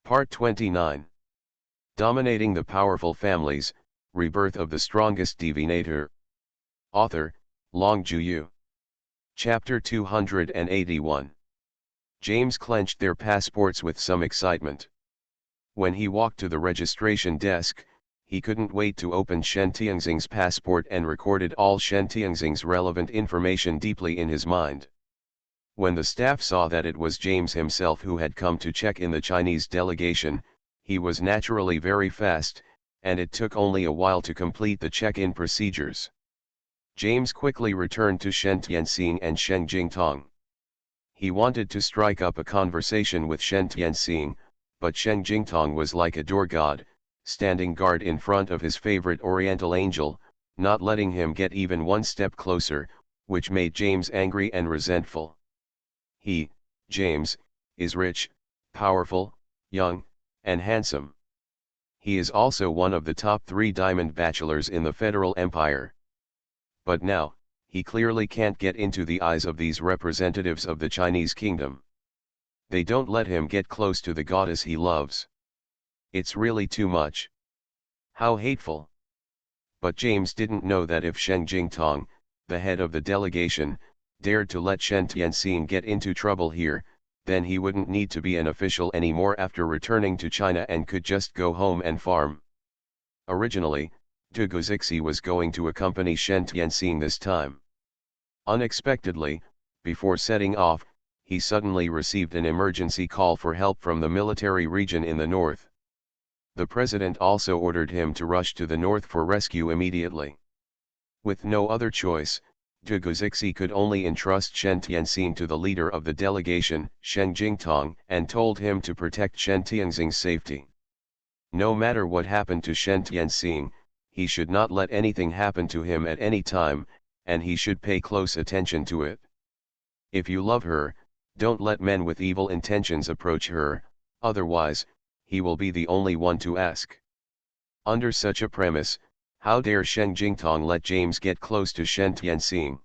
Part 29. Dominating the Powerful Families, Rebirth of the Strongest Divinator. Author, Long Juyu. Chapter 281. James clenched their passports with some excitement. When he walked to the registration desk, he couldn't wait to open Shen Tianxing's passport and recorded all Shen Tianxing's relevant information deeply in his mind. When the staff saw that it was James himself who had come to check in the Chinese delegation, he was naturally very fast, and it took only a while to complete the check-in procedures. James quickly returned to Shen Tianxing and Shen Jingtong. He wanted to strike up a conversation with Shen Tianxing, but Shen Jingtong was like a door god, standing guard in front of his favorite Oriental angel, not letting him get even one step closer, which made James angry and resentful. He, James, is rich, powerful, young, and handsome. He is also one of the top 3 diamond bachelors in the Federal Empire. But now, he clearly can't get into the eyes of these representatives of the Chinese kingdom. They don't let him get close to the goddess he loves. It's really too much. How hateful. But James didn't know that if Shen Jingtong, the head of the delegation, dared to let Shen Tianxing get into trouble here, then he wouldn't need to be an official anymore after returning to China and could just go home and farm. Originally, Du Guozixi was going to accompany Shen Tianxing this time. Unexpectedly, before setting off, he suddenly received an emergency call for help from the military region in the north. The president also ordered him to rush to the north for rescue immediately. With no other choice, Du Guozixi could only entrust Shen Tianxing to the leader of the delegation, Shen Jingtong, and told him to protect Shen Tianxing's safety. No matter what happened to Shen Tianxing, he should not let anything happen to him at any time, and he should pay close attention to it. If you love her, don't let men with evil intentions approach her, otherwise, he will be the only one to ask. Under such a premise, how dare Shen Jingtong let James get close to Shen Tianxing?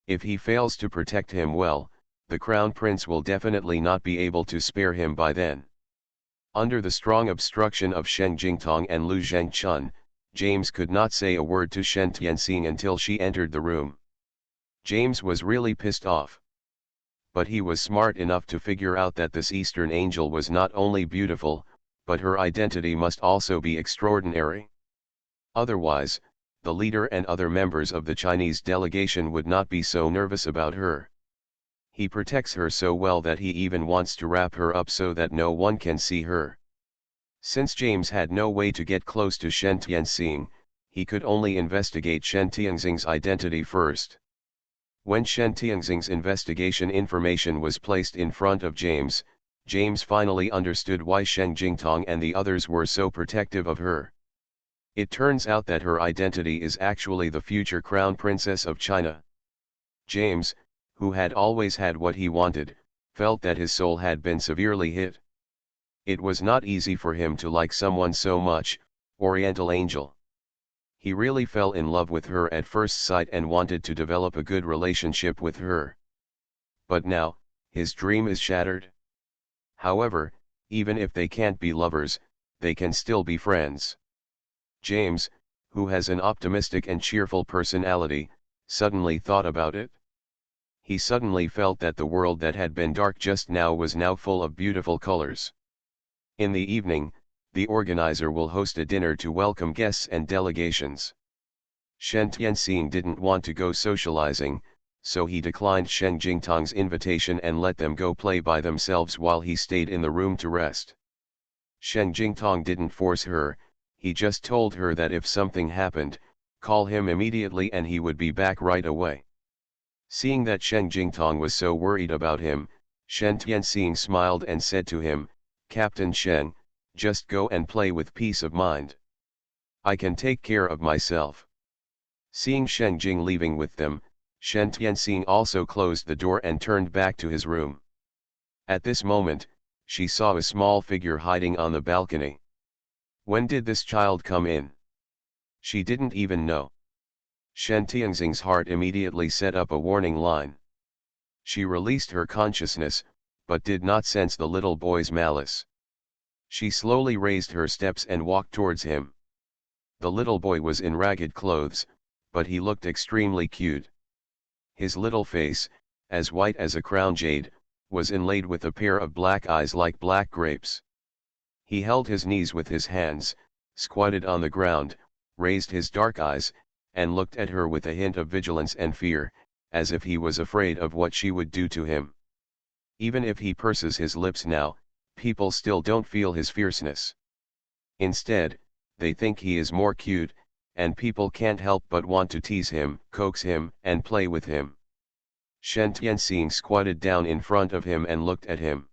If he fails to protect him well, the crown prince will definitely not be able to spare him by then. Under the strong obstruction of Shen Jingtong and Lu Zhengchun, James could not say a word to Shen Tianxing until she entered the room. James was really pissed off. But he was smart enough to figure out that this Eastern angel was not only beautiful, but her identity must also be extraordinary. Otherwise, the leader and other members of the Chinese delegation would not be so nervous about her. He protects her so well that he even wants to wrap her up so that no one can see her. Since James had no way to get close to Shen Tianxing, he could only investigate Shen Tianxing's identity first. When Shen Tianxing's investigation information was placed in front of James, James finally understood why Shen Jingtong and the others were so protective of her. It turns out that her identity is actually the future crown princess of China. James, who had always had what he wanted, felt that his soul had been severely hit. It was not easy for him to like someone so much, Oriental angel. He really fell in love with her at first sight and wanted to develop a good relationship with her. But now, his dream is shattered. However, even if they can't be lovers, they can still be friends. James, who has an optimistic and cheerful personality, suddenly thought about it. He suddenly felt that the world that had been dark just now was now full of beautiful colors. In the evening, the organizer will host a dinner to welcome guests and delegations. Shen Tianxing didn't want to go socializing, so he declined Shen Jingtong's invitation and let them go play by themselves while he stayed in the room to rest. Shen Jingtong didn't force her, he just told her that if something happened, call him immediately and he would be back right away. Seeing that Shen Jingtong was so worried about him, Shen Tianxing smiled and said to him, "Captain Shen, just go and play with peace of mind. I can take care of myself." Seeing Shen Jing leaving with them, Shen Tianxing also closed the door and turned back to his room. At this moment, she saw a small figure hiding on the balcony. When did this child come in? She didn't even know. Shen Tianxing's heart immediately set up a warning line. She released her consciousness, but did not sense the little boy's malice. She slowly raised her steps and walked towards him. The little boy was in ragged clothes, but he looked extremely cute. His little face, as white as a crown jade, was inlaid with a pair of black eyes like black grapes. He held his knees with his hands, squatted on the ground, raised his dark eyes, and looked at her with a hint of vigilance and fear, as if he was afraid of what she would do to him. Even if he purses his lips now, people still don't feel his fierceness. Instead, they think he is more cute, and people can't help but want to tease him, coax him, and play with him. Shen Tianxing squatted down in front of him and looked at him.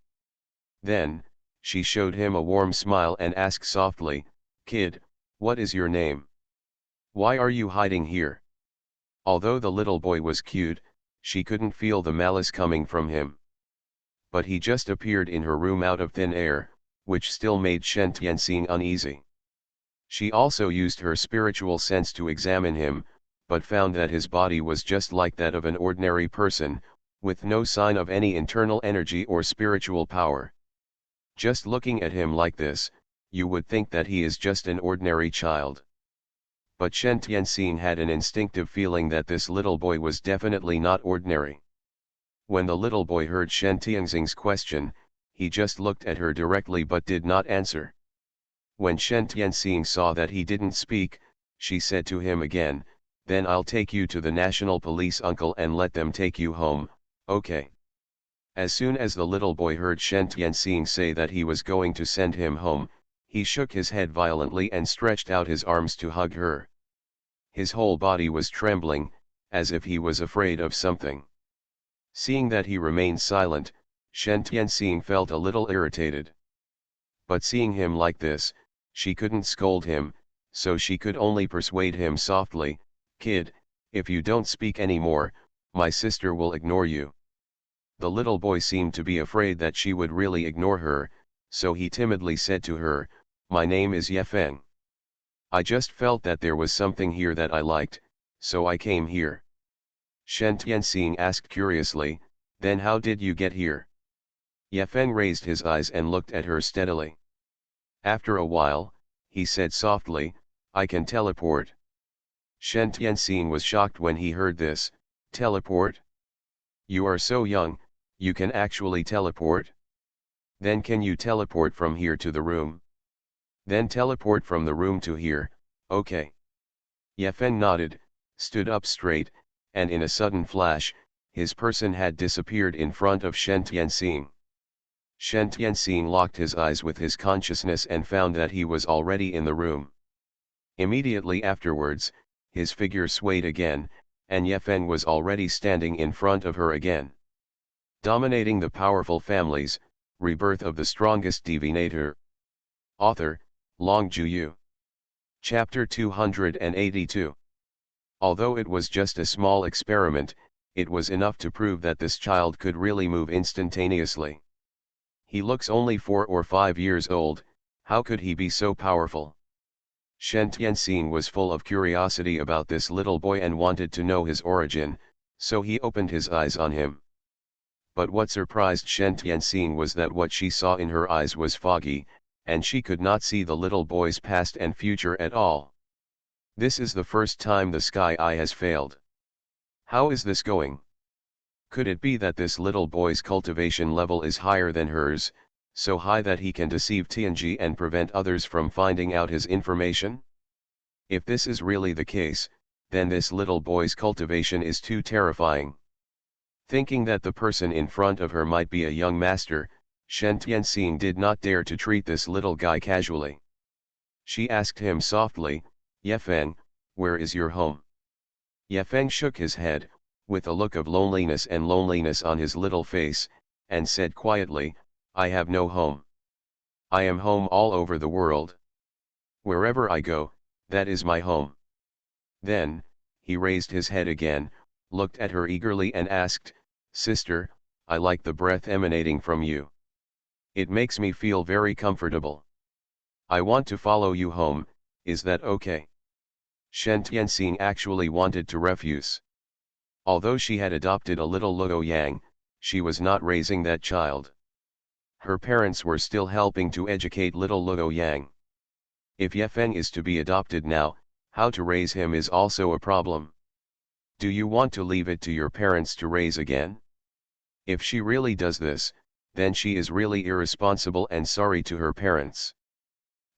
Then, she showed him a warm smile and asked softly, "Kid, what is your name? Why are you hiding here?" Although the little boy was cute, she couldn't feel the malice coming from him. But he just appeared in her room out of thin air, which still made Shen Tianxing uneasy. She also used her spiritual sense to examine him, but found that his body was just like that of an ordinary person, with no sign of any internal energy or spiritual power. Just looking at him like this, you would think that he is just an ordinary child. But Shen Tianxing had an instinctive feeling that this little boy was definitely not ordinary. When the little boy heard Shen Tianxing's question, he just looked at her directly but did not answer. When Shen Tianxing saw that he didn't speak, she said to him again, "Then I'll take you to the national police, uncle, and let them take you home, okay?" As soon as the little boy heard Shen Tianxing say that he was going to send him home, he shook his head violently and stretched out his arms to hug her. His whole body was trembling, as if he was afraid of something. Seeing that he remained silent, Shen Tianxing felt a little irritated. But seeing him like this, she couldn't scold him, so she could only persuade him softly, "Kid, if you don't speak anymore, my sister will ignore you." The little boy seemed to be afraid that she would really ignore her, so he timidly said to her, "My name is Yefeng. I just felt that there was something here that I liked, so I came here." Shen Tianxing asked curiously, "Then how did you get here?" Yefeng raised his eyes and looked at her steadily. After a while, he said softly, "I can teleport." Shen Tianxing was shocked when he heard this. "Teleport? You are so young, you can actually teleport? Then can you teleport from here to the room? Then teleport from the room to here, okay." Yefeng nodded, stood up straight, and in a sudden flash, his person had disappeared in front of Shen Tianxing. Shen Tianxing locked his eyes with his consciousness and found that he was already in the room. Immediately afterwards, his figure swayed again, and Yefeng was already standing in front of her again. Dominating the Powerful Families, Rebirth of the Strongest Divinator. Author, Long Juyu. Chapter 282. Although it was just a small experiment, it was enough to prove that this child could really move instantaneously. He looks only 4 or 5 years old, how could he be so powerful? Shen Tianxing was full of curiosity about this little boy and wanted to know his origin, so he opened his eyes on him. But what surprised Shen Tianxing was that what she saw in her eyes was foggy, and she could not see the little boy's past and future at all. This is the first time the sky eye has failed. How is this going? Could it be that this little boy's cultivation level is higher than hers, so high that he can deceive Tianji and prevent others from finding out his information? If this is really the case, then this little boy's cultivation is too terrifying. Thinking that the person in front of her might be a young master, Shen Tianxing did not dare to treat this little guy casually. She asked him softly, "Yefeng, where is your home?" Yefeng shook his head, with a look of loneliness on his little face, and said quietly, "I have no home. I am home all over the world. Wherever I go, that is my home." Then, he raised his head again, looked at her eagerly and asked, "Sister, I like the breath emanating from you. It makes me feel very comfortable. I want to follow you home, is that okay?" Shen Tianxing actually wanted to refuse. Although she had adopted a little Luo Yang, she was not raising that child. Her parents were still helping to educate little Luo Yang. If Yefeng is to be adopted now, how to raise him is also a problem. Do you want to leave it to your parents to raise again? If she really does this, then she is really irresponsible and sorry to her parents.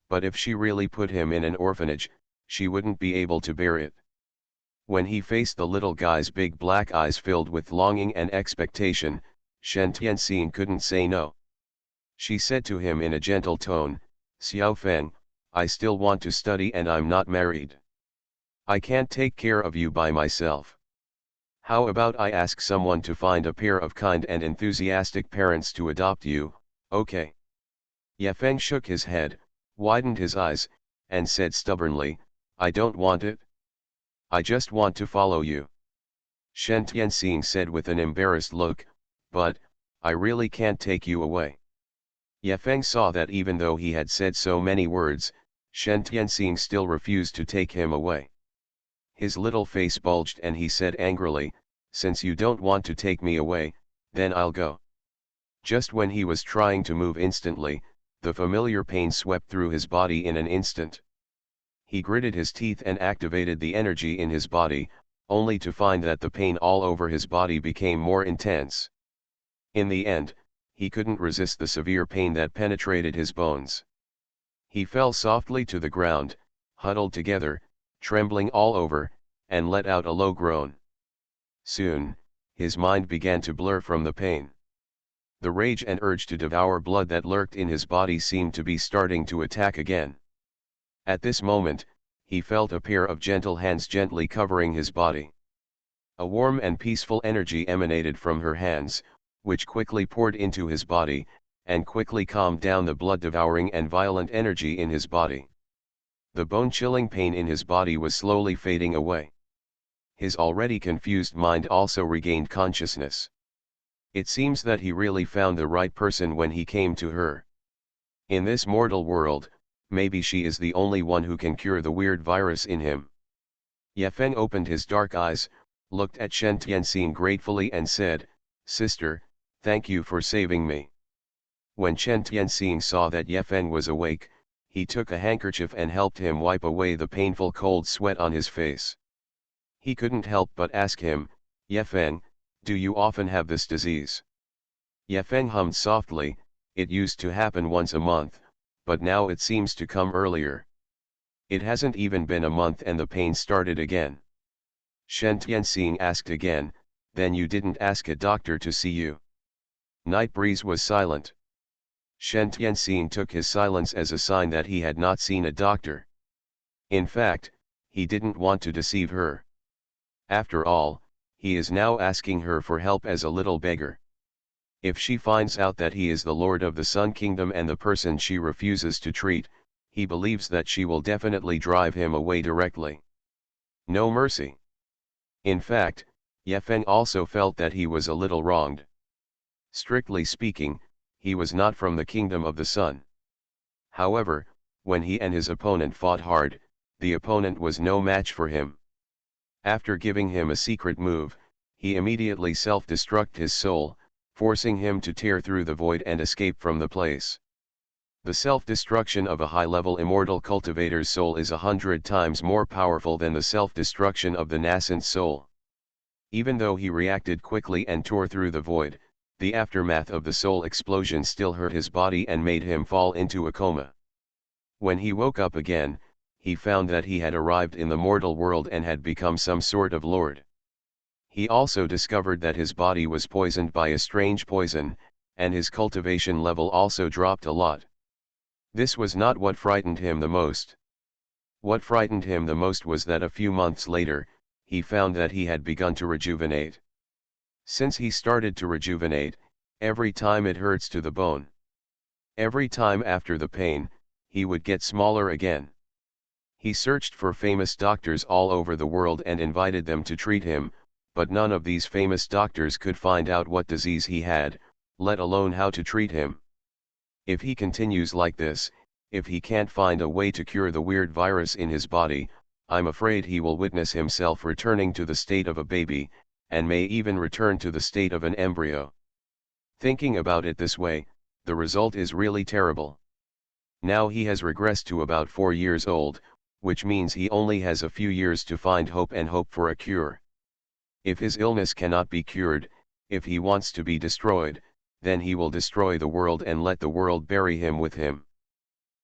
But if she really put him in an orphanage, she wouldn't be able to bear it. When he faced the little guy's big black eyes filled with longing and expectation, Shen Tianxing couldn't say no. She said to him in a gentle tone, "Xiao Feng, I still want to study and I'm not married. I can't take care of you by myself. How about I ask someone to find a pair of kind and enthusiastic parents to adopt you, okay?" Yefeng shook his head, widened his eyes, and said stubbornly, "I don't want it. I just want to follow you." Shen Tianxing said with an embarrassed look, "But, I really can't take you away." Yefeng saw that even though he had said so many words, Shen Tianxing still refused to take him away. His little face bulged and he said angrily, "Since you don't want to take me away, then I'll go." Just when he was trying to move instantly, the familiar pain swept through his body in an instant. He gritted his teeth and activated the energy in his body, only to find that the pain all over his body became more intense. In the end, he couldn't resist the severe pain that penetrated his bones. He fell softly to the ground, huddled together, trembling all over, and let out a low groan. Soon, his mind began to blur from the pain. The rage and urge to devour blood that lurked in his body seemed to be starting to attack again. At this moment, he felt a pair of gentle hands gently covering his body. A warm and peaceful energy emanated from her hands, which quickly poured into his body, and quickly calmed down the blood-devouring and violent energy in his body. The bone-chilling pain in his body was slowly fading away. His already confused mind also regained consciousness. It seems that he really found the right person when he came to her. In this mortal world, maybe she is the only one who can cure the weird virus in him. Yefeng opened his dark eyes, looked at Shen Tianxing gratefully and said, "Sister, thank you for saving me." When Shen Tianxing saw that Yefeng was awake, he took a handkerchief and helped him wipe away the painful cold sweat on his face. He couldn't help but ask him, "Yefeng, do you often have this disease?" Yefeng hummed softly, "It used to happen once a month, but now it seems to come earlier. It hasn't even been a month and the pain started again." Shen Tianxing asked again, "Then you didn't ask a doctor to see you?" Night Breeze was silent. Shen Tianxing took his silence as a sign that he had not seen a doctor. In fact, he didn't want to deceive her. After all, he is now asking her for help as a little beggar. If she finds out that he is the Lord of the Sun Kingdom and the person she refuses to treat, he believes that she will definitely drive him away directly. No mercy. In fact, Yefeng also felt that he was a little wronged. Strictly speaking, he was not from the Kingdom of the Sun. However, when he and his opponent fought hard, the opponent was no match for him. After giving him a secret move, he immediately self-destruct his soul, forcing him to tear through the void and escape from the place. The self-destruction of a high-level immortal cultivator's soul is 100 times more powerful than the self-destruction of the nascent soul. Even though he reacted quickly and tore through the void, the aftermath of the soul explosion still hurt his body and made him fall into a coma. When he woke up again, he found that he had arrived in the mortal world and had become some sort of lord. He also discovered that his body was poisoned by a strange poison, and his cultivation level also dropped a lot. This was not what frightened him the most. What frightened him the most was that a few months later, he found that he had begun to rejuvenate. Since he started to rejuvenate, every time it hurts to the bone. Every time after the pain, he would get smaller again. He searched for famous doctors all over the world and invited them to treat him, but none of these famous doctors could find out what disease he had, let alone how to treat him. If he continues like this, if he can't find a way to cure the weird virus in his body, I'm afraid he will witness himself returning to the state of a baby, and may even return to the state of an embryo. Thinking about it this way, The result is really terrible. Now he has regressed to about 4 years old, which means he only has a few years to find hope and hope for a cure. If his illness cannot be cured, if he wants to be destroyed, then he will destroy the world and let the world bury him with him.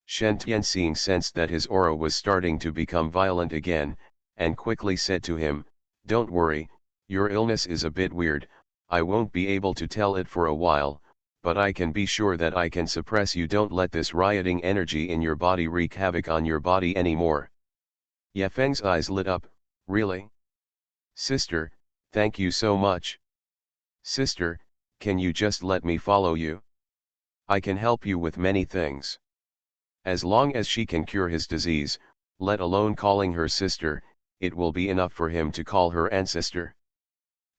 Shen Tianxing sensed that his aura was starting to become violent again, and quickly said to him, "Don't worry, your illness is a bit weird, I won't be able to tell it for a while, but I can be sure that I can suppress you. Don't let this rioting energy in your body wreak havoc on your body anymore." Ye Feng's eyes lit up. "Really? Sister, thank you so much. Sister, can you just let me follow you? I can help you with many things." As long as she can cure his disease, let alone calling her sister, it will be enough for him to call her ancestor.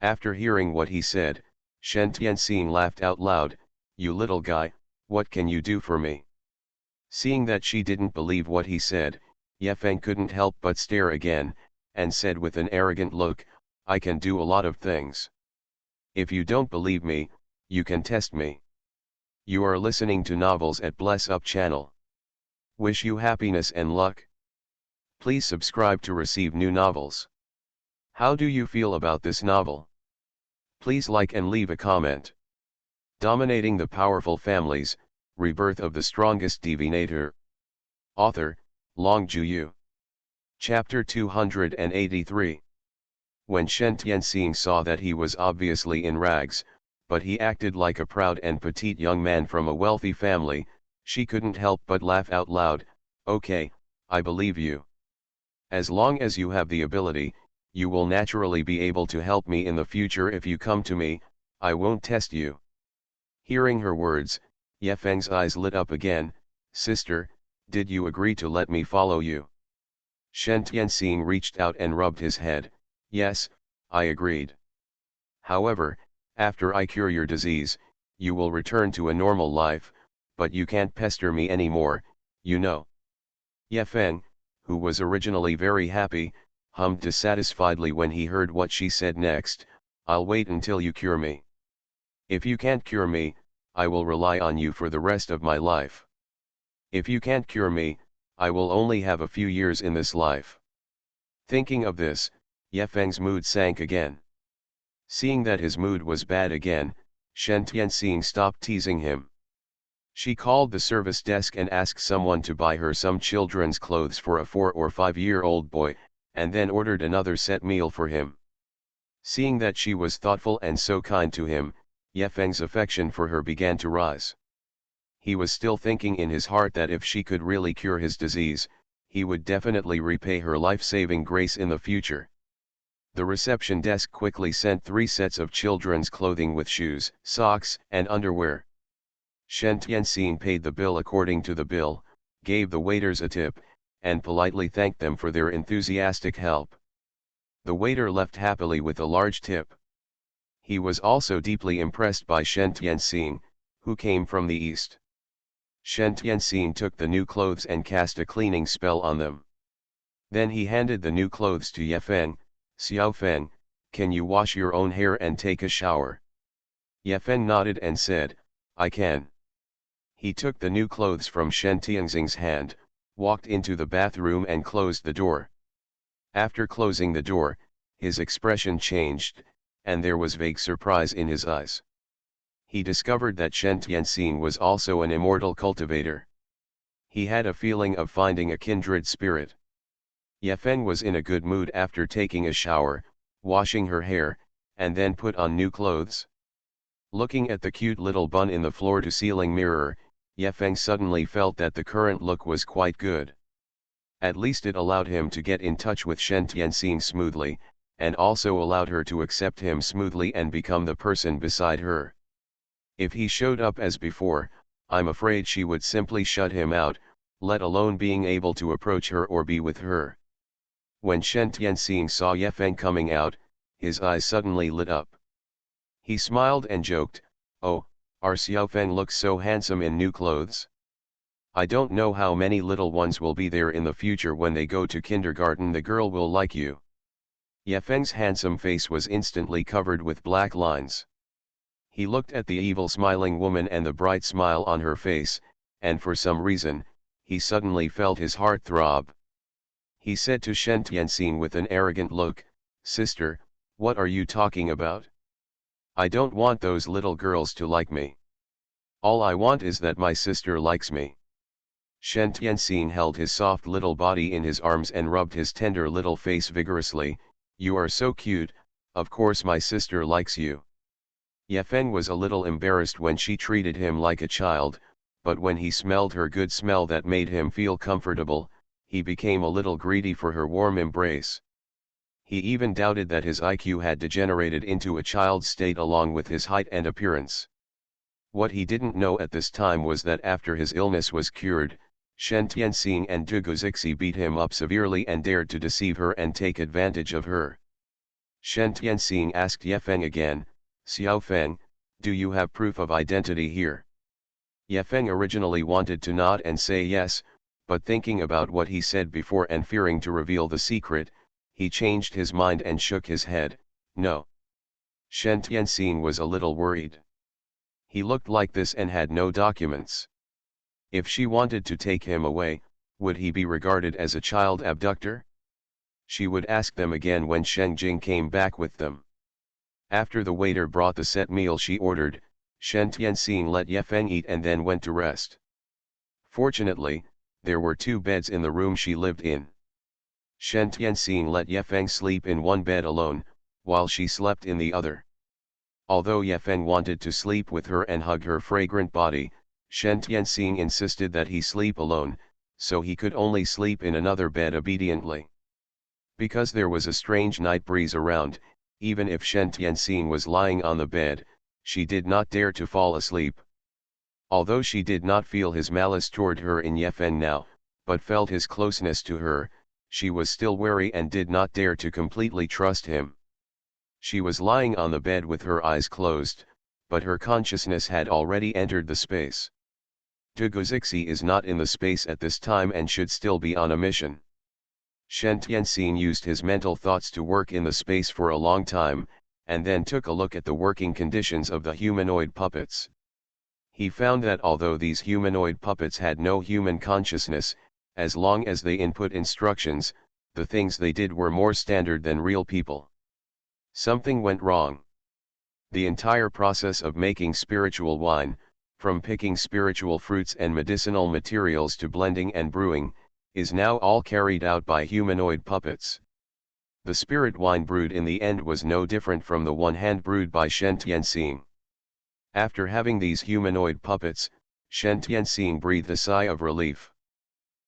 After hearing what he said, Shen Tianxing laughed out loud, "You little guy, what can you do for me?" Seeing that she didn't believe what he said, Ye Feng couldn't help but stare again, and said with an arrogant look, "I can do a lot of things. If you don't believe me, you can test me." You are listening to Novels at Bless Up channel. Wish you happiness and luck. Please subscribe to receive new novels. How do you feel about this novel? Please like and leave a comment. Dominating the Powerful Families, Rebirth of the Strongest Divinator. Author, Long Juyu. Chapter 283. When Shen Tianxing saw that he was obviously in rags, but he acted like a proud and petite young man from a wealthy family, she couldn't help but laugh out loud. "Okay, I believe you. As long as you have the ability, you will naturally be able to help me in the future. If you come to me, I won't test you." Hearing her words, Ye Feng's eyes lit up again. "Sister, did you agree to let me follow you?" Shen Tianxing reached out and rubbed his head. "Yes, I agreed. However, after I cure your disease, you will return to a normal life, but you can't pester me anymore, you know." Ye Feng, who was originally very happy, hummed dissatisfiedly when he heard what she said next. "I'll wait until you cure me. If you can't cure me, I will rely on you for the rest of my life. If you can't cure me, I will only have a few years in this life." Thinking of this, Ye Feng's mood sank again. Seeing that his mood was bad again, Shen Tianxing stopped teasing him. She called the service desk and asked someone to buy her some children's clothes for a 4 or 5-year-old boy, and then ordered another set meal for him. Seeing that she was thoughtful and so kind to him, Ye Feng's affection for her began to rise. He was still thinking in his heart that if she could really cure his disease, he would definitely repay her life-saving grace in the future. The reception desk quickly sent 3 sets of children's clothing with shoes, socks, and underwear. Shen Tianxing paid the bill according to the bill, gave the waiters a tip, and politely thanked them for their enthusiastic help. The waiter left happily with a large tip. He was also deeply impressed by Shen Tianxing, who came from the east. Shen Tianxing took the new clothes and cast a cleaning spell on them. Then he handed the new clothes to Ye Feng. "Xiao Feng, can you wash your own hair and take a shower?" Ye Feng nodded and said, "I can." He took the new clothes from Shen Tianxing's hand, walked into the bathroom and closed the door. After closing the door, his expression changed, and there was vague surprise in his eyes. He discovered that Shen Tianxing was also an immortal cultivator. He had a feeling of finding a kindred spirit. Ye Feng was in a good mood after taking a shower, washing her hair, and then put on new clothes. Looking at the cute little bun in the floor-to-ceiling mirror, Ye Feng suddenly felt that the current look was quite good. At least it allowed him to get in touch with Shen Tianxing smoothly, and also allowed her to accept him smoothly and become the person beside her. If he showed up as before, I'm afraid she would simply shut him out, let alone being able to approach her or be with her. When Shen Tianxing saw Ye Feng coming out, his eyes suddenly lit up. He smiled and joked, "Oh, our Xiao Feng looks so handsome in new clothes. I don't know how many little ones will be there in the future when they go to kindergarten. The girl will like you." Ye Feng's handsome face was instantly covered with black lines. He looked at the evil smiling woman and the bright smile on her face, and for some reason, he suddenly felt his heart throb. He said to Shen Tianxing with an arrogant look, "Sister, what are you talking about? I don't want those little girls to like me. All I want is that my sister likes me." Shen Tianxing held his soft little body in his arms and rubbed his tender little face vigorously. "You are so cute, of course my sister likes you." Ye Feng was a little embarrassed when she treated him like a child, but when he smelled her good smell that made him feel comfortable, he became a little greedy for her warm embrace. He even doubted that his IQ had degenerated into a child's state along with his height and appearance. What he didn't know at this time was that after his illness was cured, Shen Tianxing and Du Guozixi beat him up severely and dared to deceive her and take advantage of her. Shen Tianxing asked Ye Feng again, "Xiao Feng, do you have proof of identity here?" Ye Feng originally wanted to nod and say yes, but thinking about what he said before and fearing to reveal the secret, he changed his mind and shook his head, "No." Shen Tianxing was a little worried. He looked like this and had no documents. If she wanted to take him away, would he be regarded as a child abductor? She would ask them again when Sheng Jing came back with them. After the waiter brought the set meal she ordered, Shen Tianxing let Ye Feng eat and then went to rest. Fortunately, there were 2 beds in the room she lived in. Shen Tianxing let Ye Feng sleep in one bed alone, while she slept in the other. Although Ye Feng wanted to sleep with her and hug her fragrant body, Shen Tianxing insisted that he sleep alone, so he could only sleep in another bed obediently. Because there was a strange night breeze around, even if Shen Tianxing was lying on the bed, she did not dare to fall asleep. Although she did not feel his malice toward her in Ye Feng now, but felt his closeness to her, she was still wary and did not dare to completely trust him. She was lying on the bed with her eyes closed, but her consciousness had already entered the space. Du Guozixi is not in the space at this time and should still be on a mission. Shen Tianxing used his mental thoughts to work in the space for a long time, and then took a look at the working conditions of the humanoid puppets. He found that although these humanoid puppets had no human consciousness, as long as they input instructions, the things they did were more standard than real people. Something went wrong. The entire process of making spiritual wine, from picking spiritual fruits and medicinal materials to blending and brewing, is now all carried out by humanoid puppets. The spirit wine brewed in the end was no different from the one hand brewed by Shen Tianxing. After having these humanoid puppets, Shen Tianxing breathed a sigh of relief.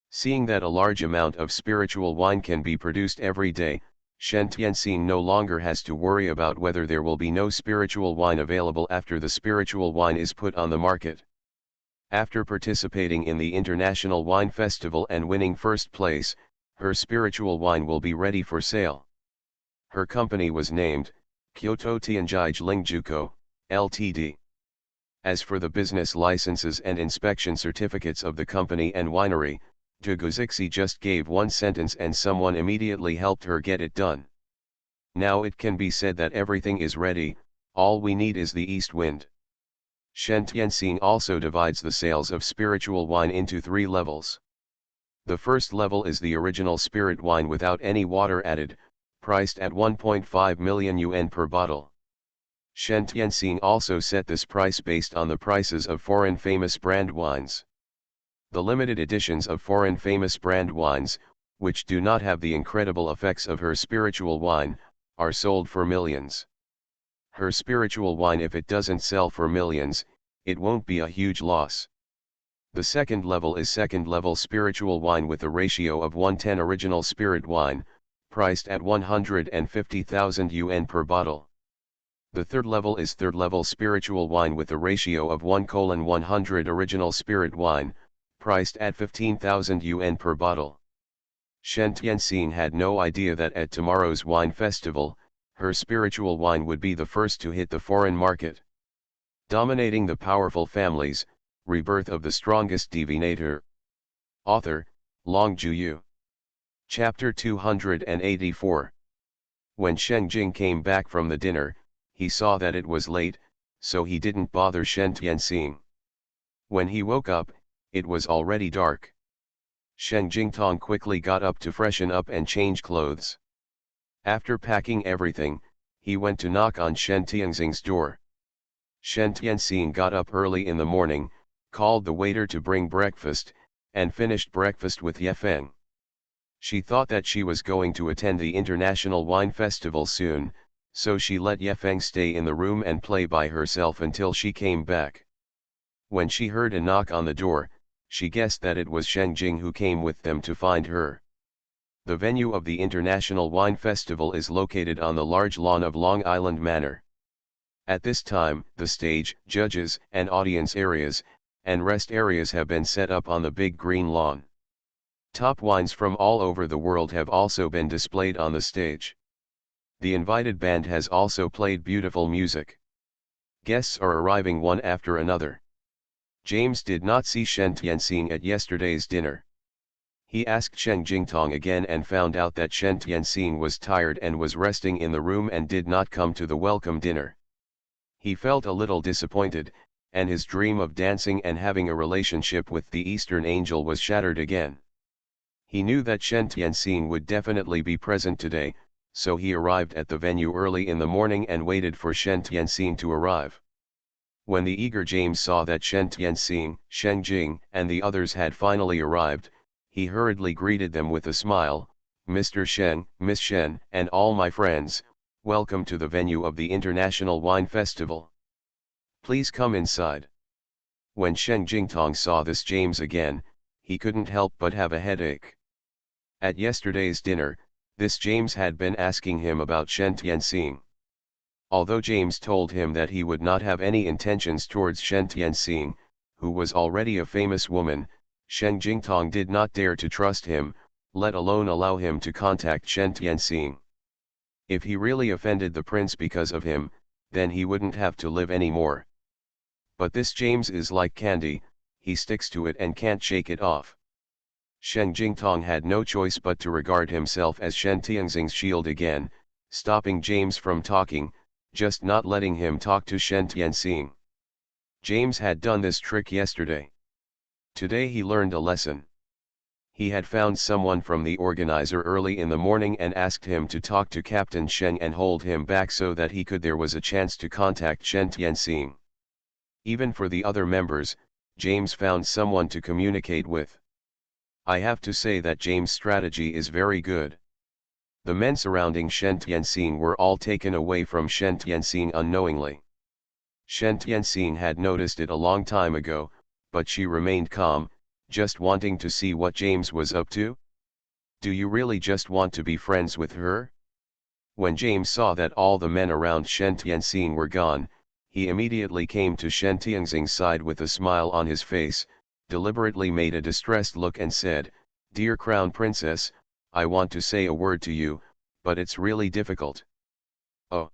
Seeing that a large amount of spiritual wine can be produced every day, Shen Tianxing no longer has to worry about whether there will be no spiritual wine available after the spiritual wine is put on the market. After participating in the International Wine Festival and winning first place, her spiritual wine will be ready for sale. Her company was named, Kyoto Tianjai Lingjuko, Ltd. As for the business licenses and inspection certificates of the company and winery, Du Guozixi just gave one sentence and someone immediately helped her get it done. Now it can be said that everything is ready, all we need is the east wind. Shen Tianxing also divides the sales of spiritual wine into 3 levels. The first level is the original spirit wine without any water added, priced at 1.5 million yuan per bottle. Shen Tianxing also set this price based on the prices of foreign famous brand wines. The limited editions of foreign famous brand wines, which do not have the incredible effects of her spiritual wine, are sold for millions. Her spiritual wine, if it doesn't sell for millions, it won't be a huge loss. The second level is second level spiritual wine with a ratio of 1:10 original spirit wine, priced at 150,000 yuan per bottle. The third level is third level spiritual wine with a ratio of 1:100 original spirit wine, priced at 15,000 yuan per bottle. Shen Tianxing had no idea that at tomorrow's wine festival, her spiritual wine would be the first to hit the foreign market. Dominating the Powerful Families, Rebirth of the Strongest Divinator. Author, Long Juyu. Chapter 284. When Sheng Jing came back from the dinner, he saw that it was late, so he didn't bother Shen Tianxing. When he woke up, it was already dark. Shen Jingtong quickly got up to freshen up and change clothes. After packing everything, he went to knock on Shen Tianxing's door. Shen Tianxing got up early in the morning, called the waiter to bring breakfast, and finished breakfast with Ye Feng. She thought that she was going to attend the International Wine Festival soon, so she let Ye Feng stay in the room and play by herself until she came back. When she heard a knock on the door, she guessed that it was Sheng Jing who came with them to find her. The venue of the International Wine Festival is located on the large lawn of Long Island Manor. At this time, the stage, judges, and audience areas, and rest areas have been set up on the big green lawn. Top wines from all over the world have also been displayed on the stage. The invited band has also played beautiful music. Guests are arriving one after another. James did not see Shen Tianxing at yesterday's dinner. He asked Shen Jingtong again and found out that Shen Tianxing was tired and was resting in the room and did not come to the welcome dinner. He felt a little disappointed, and his dream of dancing and having a relationship with the Eastern Angel was shattered again. He knew that Shen Tianxing would definitely be present today, so he arrived at the venue early in the morning and waited for Shen Tianxing to arrive. When the eager James saw that Shen Tianxing, Sheng Jing, and the others had finally arrived, he hurriedly greeted them with a smile, "Mr. Shen, Miss Shen, and all my friends, welcome to the venue of the International Wine Festival. Please come inside." When Shen Jingtong saw this James again, he couldn't help but have a headache. At yesterday's dinner, this James had been asking him about Shen Tianxing. Although James told him that he would not have any intentions towards Shen Tianxing, who was already a famous woman, Shen Jingtong did not dare to trust him, let alone allow him to contact Shen Tianxing. If he really offended the prince because of him, then he wouldn't have to live anymore. But this James is like candy, he sticks to it and can't shake it off. Shen Jingtong had no choice but to regard himself as Shen Tianxing's shield again, stopping James from talking, just not letting him talk to Shen Tianxing. James had done this trick yesterday. Today he learned a lesson. He had found someone from the organizer early in the morning and asked him to talk to Captain Sheng and hold him back so that there was a chance to contact Shen Tianxing. Even for the other members, James found someone to communicate with. I have to say that James' strategy is very good. The men surrounding Shen Tianxing were all taken away from Shen Tianxing unknowingly. Shen Tianxing had noticed it a long time ago, but she remained calm, just wanting to see what James was up to. Do you really just want to be friends with her? When James saw that all the men around Shen Tianxing were gone, he immediately came to Shen Tianxing's side with a smile on his face, deliberately made a distressed look and said, "Dear Crown Princess, I want to say a word to you, but it's really difficult. Oh.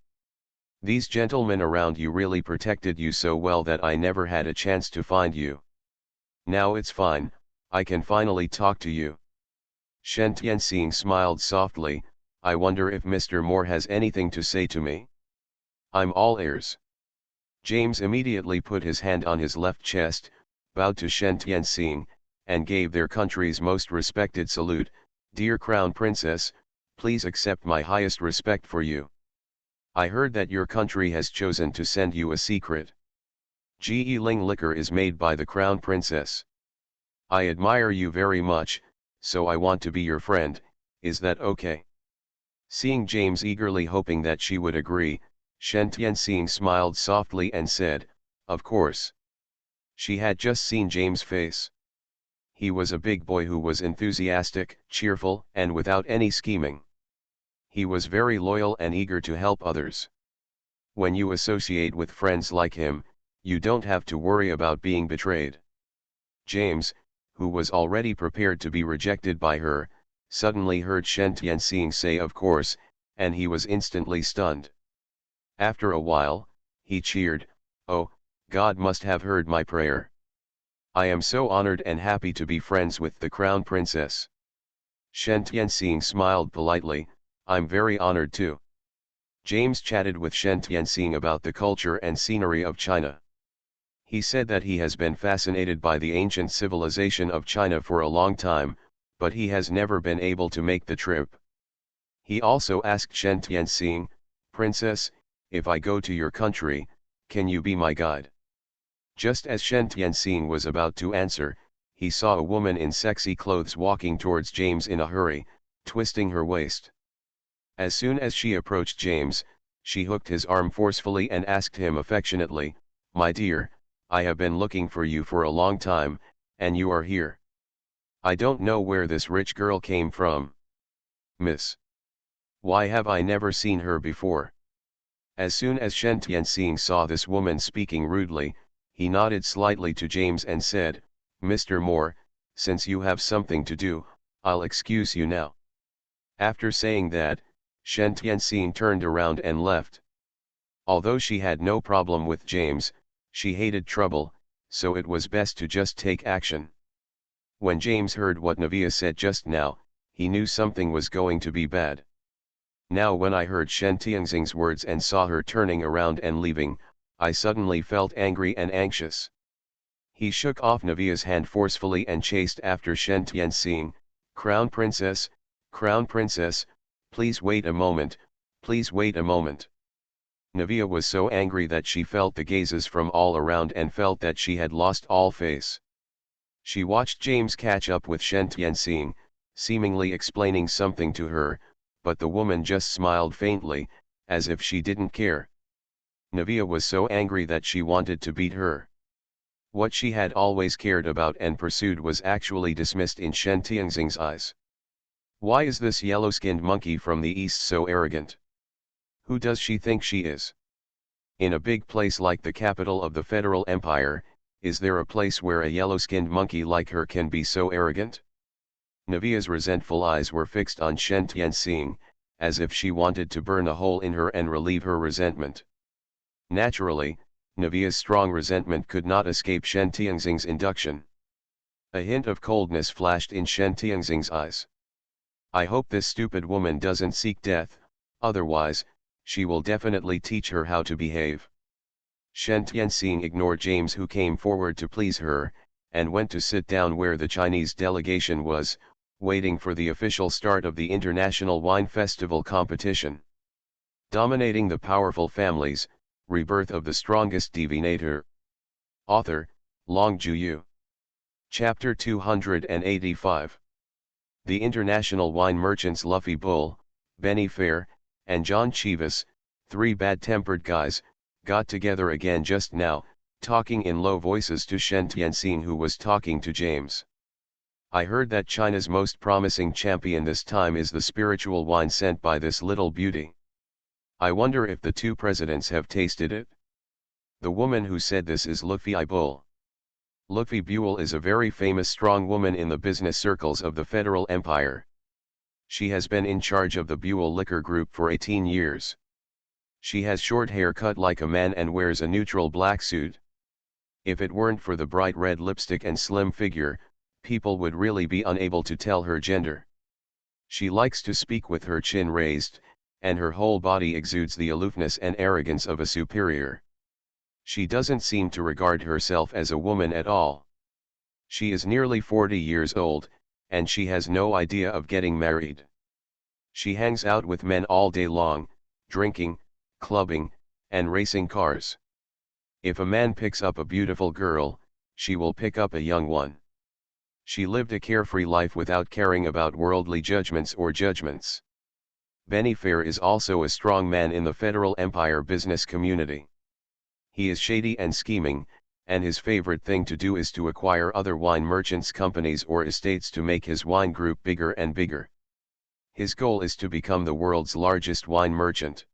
These gentlemen around you really protected you so well that I never had a chance to find you. Now it's fine, I can finally talk to you." Shen Tianxing smiled softly, "I wonder if Mr. Moore has anything to say to me? I'm all ears." James immediately put his hand on his left chest, bowed to Shen Tianxing, and gave their country's most respected salute, "Dear Crown Princess, please accept my highest respect for you. I heard that your country has chosen to send you a secret. Ge Ling liquor is made by the Crown Princess. I admire you very much, so I want to be your friend, is that okay?" Seeing James eagerly hoping that she would agree, Shen Tianxing smiled softly and said, "Of course." She had just seen James' face. He was a big boy who was enthusiastic, cheerful, and without any scheming. He was very loyal and eager to help others. When you associate with friends like him, you don't have to worry about being betrayed. James, who was already prepared to be rejected by her, suddenly heard Shen Tianxing say "of course," and he was instantly stunned. After a while, he cheered, "Oh, God must have heard my prayer. I am so honored and happy to be friends with the Crown Princess." Shen Tianxing smiled politely, "I'm very honored too." James chatted with Shen Tianxing about the culture and scenery of China. He said that he has been fascinated by the ancient civilization of China for a long time, but he has never been able to make the trip. He also asked Shen Tianxing, "Princess, if I go to your country, can you be my guide?" Just as Shen Tianxing was about to answer, he saw a woman in sexy clothes walking towards James in a hurry, twisting her waist. As soon as she approached James, she hooked his arm forcefully and asked him affectionately, "My dear, I have been looking for you for a long time, and you are here. I don't know where this rich girl came from. Miss. Why have I never seen her before?" As soon as Shen Tianxing saw this woman speaking rudely, he nodded slightly to James and said, "Mr. Moore, since you have something to do, I'll excuse you now." After saying that, Shen Tianxing turned around and left. Although she had no problem with James, she hated trouble, so it was best to just take action. When James heard what Navia said just now, he knew something was going to be bad. Now when I heard Shen Tianxing's words and saw her turning around and leaving, I suddenly felt angry and anxious. He shook off Navia's hand forcefully and chased after Shen Tianxing, Crown Princess, please wait a moment, please wait a moment." Navia was so angry that she felt the gazes from all around and felt that she had lost all face. She watched James catch up with Shen Tianxing, seemingly explaining something to her, but the woman just smiled faintly, as if she didn't care. Navia was so angry that she wanted to beat her. What she had always cared about and pursued was actually dismissed in Shen Tianxing's eyes. Why is this yellow-skinned monkey from the east so arrogant? Who does she think she is? In a big place like the capital of the Federal Empire, is there a place where a yellow-skinned monkey like her can be so arrogant? Navia's resentful eyes were fixed on Shen Tianxing, as if she wanted to burn a hole in her and relieve her resentment. Naturally, Navia's strong resentment could not escape Shen Tianxing's induction. A hint of coldness flashed in Shen Tianxing's eyes. "I hope this stupid woman doesn't seek death, otherwise, she will definitely teach her how to behave." Shen Tianxing ignored James, who came forward to please her, and went to sit down where the Chinese delegation was, waiting for the official start of the International Wine Festival competition. Dominating the Powerful Families, Rebirth of the Strongest Divinator. Author, Long Juyu. Chapter 285. The international wine merchants Luffy Bull, Benny Fair, and John Chivas, three bad-tempered guys, got together again just now, talking in low voices to Shen Tianxing, who was talking to James. "I heard that China's most promising champion this time is the spiritual wine sent by this little beauty. I wonder if the two presidents have tasted it?" The woman who said this is Luffy Bull. Luffy Buell is a very famous strong woman in the business circles of the Federal Empire. She has been in charge of the Buell Liquor Group for 18 years. She has short hair cut like a man and wears a neutral black suit. If it weren't for the bright red lipstick and slim figure, people would really be unable to tell her gender. She likes to speak with her chin raised, and her whole body exudes the aloofness and arrogance of a superior. She doesn't seem to regard herself as a woman at all. She is nearly 40 years old, and she has no idea of getting married. She hangs out with men all day long, drinking, clubbing, and racing cars. If a man picks up a beautiful girl, she will pick up a young one. She lived a carefree life without caring about worldly judgments or judgments. Benny Fair is also a strong man in the Federal Empire business community. He is shady and scheming, and his favorite thing to do is to acquire other wine merchants' companies or estates to make his wine group bigger and bigger. His goal is to become the world's largest wine merchant.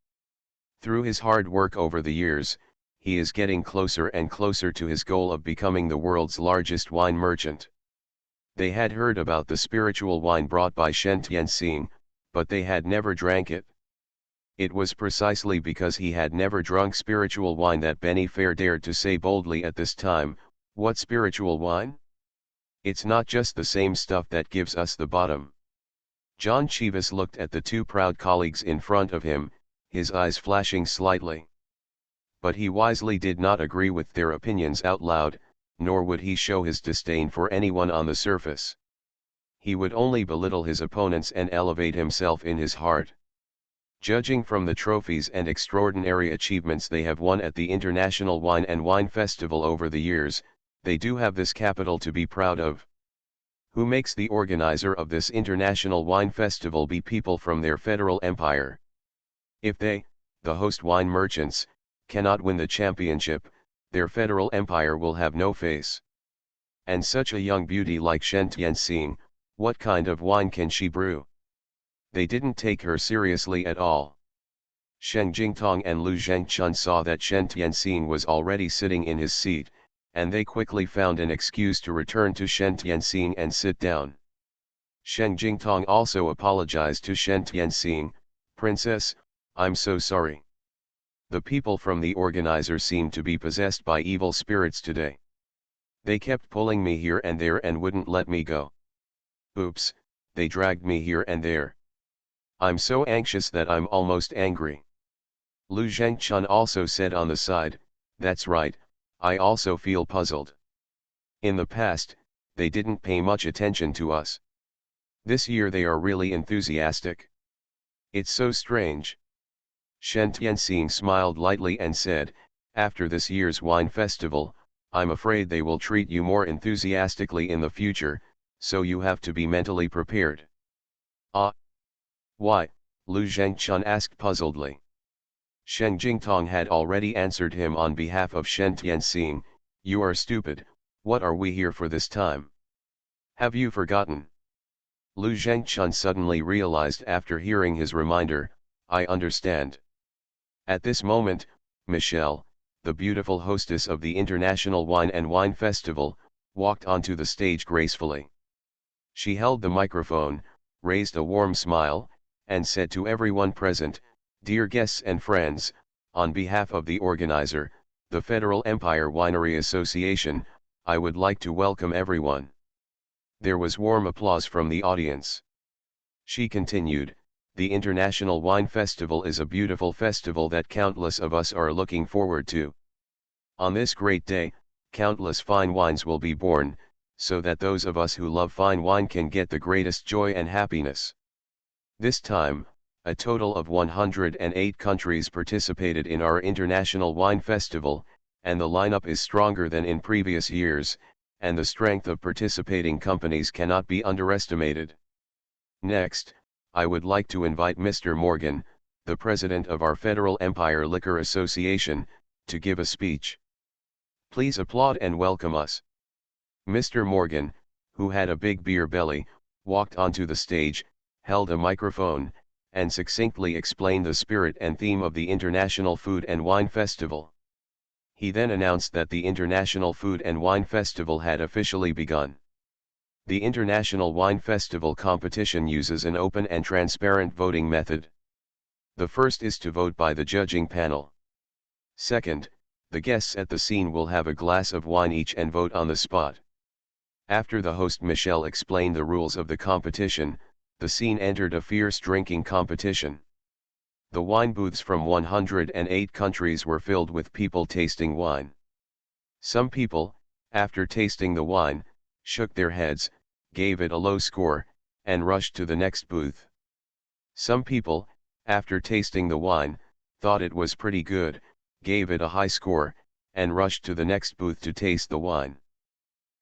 Through his hard work over the years, he is getting closer and closer to his goal of becoming the world's largest wine merchant. They had heard about the spiritual wine brought by Shen Tianxing, but they had never drank it. It was precisely because he had never drunk spiritual wine that Benny Fair dared to say boldly at this time, "What spiritual wine? It's not just the same stuff that gives us the bottom." John Chivas looked at the two proud colleagues in front of him, his eyes flashing slightly. But he wisely did not agree with their opinions out loud, nor would he show his disdain for anyone on the surface. He would only belittle his opponents and elevate himself in his heart. Judging from the trophies and extraordinary achievements they have won at the International Wine Festival over the years, they do have this capital to be proud of. Who makes the organizer of this International Wine Festival be people from their federal empire? If they, the host wine merchants, cannot win the championship, their federal empire will have no face. And such a young beauty like Shen Tianxing, what kind of wine can she brew? They didn't take her seriously at all. Shen Jingtong and Lu Zhengchun saw that Shen Tianxing was already sitting in his seat, and they quickly found an excuse to return to Shen Tianxing and sit down. Shen Jingtong also apologized to Shen Tianxing, "Princess, I'm so sorry. The people from the organizer seem to be possessed by evil spirits today. They kept pulling me here and there and wouldn't let me go. Oops, they dragged me here and there. I'm so anxious that I'm almost angry." Lu Zhengchun also said on the side, "That's right, I also feel puzzled. In the past, they didn't pay much attention to us. This year they are really enthusiastic. It's so strange." Shen Tianxing smiled lightly and said, "After this year's wine festival, I'm afraid they will treat you more enthusiastically in the future, so you have to be mentally prepared." "Ah? Why?" Lu Zhengchun asked puzzledly. Shen Jingtong had already answered him on behalf of Shen Tianxing, "You are stupid, what are we here for this time? Have you forgotten?" Lu Zhengchun suddenly realized after hearing his reminder, "I understand." At this moment, Michelle, the beautiful hostess of the International Wine Festival, walked onto the stage gracefully. She held the microphone, raised a warm smile, and said to everyone present, "Dear guests and friends, on behalf of the organizer, the Federal Empire Winery Association, I would like to welcome everyone." There was warm applause from the audience. She continued, "The International Wine Festival is a beautiful festival that countless of us are looking forward to. On this great day, countless fine wines will be born, so that those of us who love fine wine can get the greatest joy and happiness. This time, a total of 108 countries participated in our International Wine Festival, and the lineup is stronger than in previous years, and the strength of participating companies cannot be underestimated. Next, I would like to invite Mr. Morgan, the president of our Federal Empire Liquor Association, to give a speech. Please applaud and welcome us." Mr. Morgan, who had a big beer belly, walked onto the stage, held a microphone, and succinctly explained the spirit and theme of the International Food and Wine Festival. He then announced that the International Food and Wine Festival had officially begun. The International Wine Festival competition uses an open and transparent voting method. The first is to vote by the judging panel. Second, the guests at the scene will have a glass of wine each and vote on the spot. After the host Michelle explained the rules of the competition, the scene entered a fierce drinking competition. The wine booths from 108 countries were filled with people tasting wine. Some people, after tasting the wine, shook their heads, gave it a low score, and rushed to the next booth. Some people, after tasting the wine, thought it was pretty good, gave it a high score, and rushed to the next booth to taste the wine.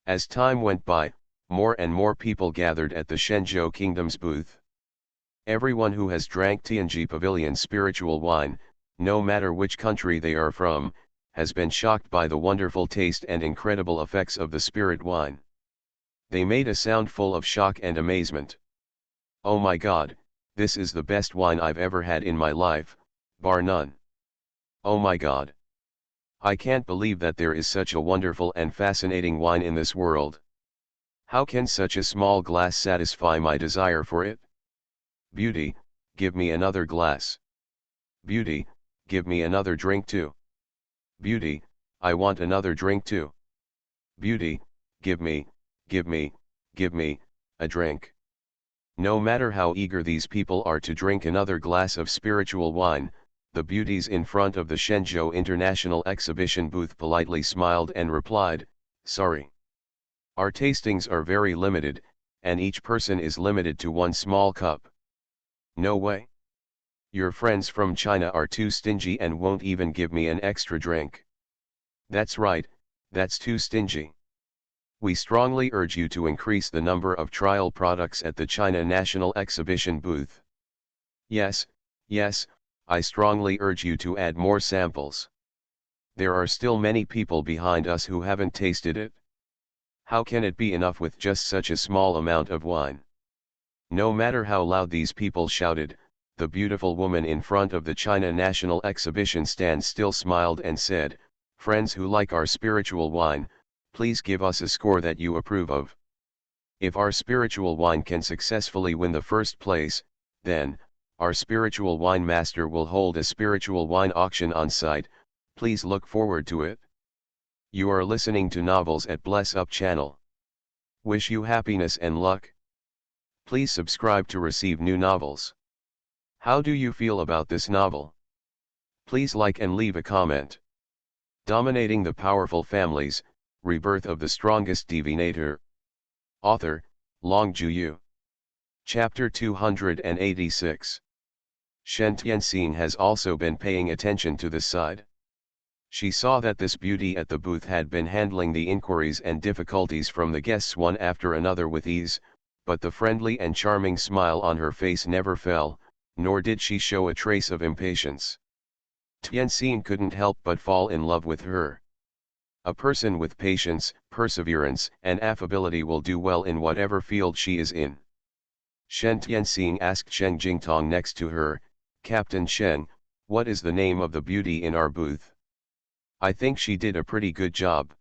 As time went by, more and more people gathered at the Shenzhou Kingdom's booth. Everyone who has drank Tianji Pavilion spiritual wine, no matter which country they are from, has been shocked by the wonderful taste and incredible effects of the spirit wine. They made a sound full of shock and amazement. "Oh my God, this is the best wine I've ever had in my life, bar none. Oh my God. I can't believe that there is such a wonderful and fascinating wine in this world. How can such a small glass satisfy my desire for it? Beauty, give me another glass. Beauty, give me another drink too. Beauty, I want another drink too. Beauty, give me, a drink." No matter how eager these people are to drink another glass of spiritual wine, The beauties in front of the Shenzhou International Exhibition booth politely smiled and replied, "Sorry. Our tastings are very limited, and each person is limited to one small cup." "No way. Your friends from China are too stingy and won't even give me an extra drink." "That's right, that's too stingy. We strongly urge you to increase the number of trial products at the China National Exhibition booth." "Yes, yes, I strongly urge you to add more samples. There are still many people behind us who haven't tasted it. How can it be enough with just such a small amount of wine?" No matter how loud these people shouted, the beautiful woman in front of the China National Exhibition stand still smiled and said, "Friends who like our spiritual wine, please give us a score that you approve of. If our spiritual wine can successfully win the first place, then, our spiritual wine master will hold a spiritual wine auction on site. Please look forward to it." You are listening to Novels at Bless Up channel. Wish you happiness and luck. Please subscribe to receive new novels. How do you feel about this novel? Please like and leave a comment. Dominating the Powerful Families, Rebirth of the Strongest Divinator. Author, Long Juyu. Chapter 286. Shen Tianxing has also been paying attention to this side. She saw that this beauty at the booth had been handling the inquiries and difficulties from the guests one after another with ease, but the friendly and charming smile on her face never fell, nor did she show a trace of impatience. Tianxing couldn't help but fall in love with her. A person with patience, perseverance, and affability will do well in whatever field she is in. Shen Tianxing asked Sheng Jingtong next to her, "Captain Shen, what is the name of the beauty in our booth?" "I think she did a pretty good job."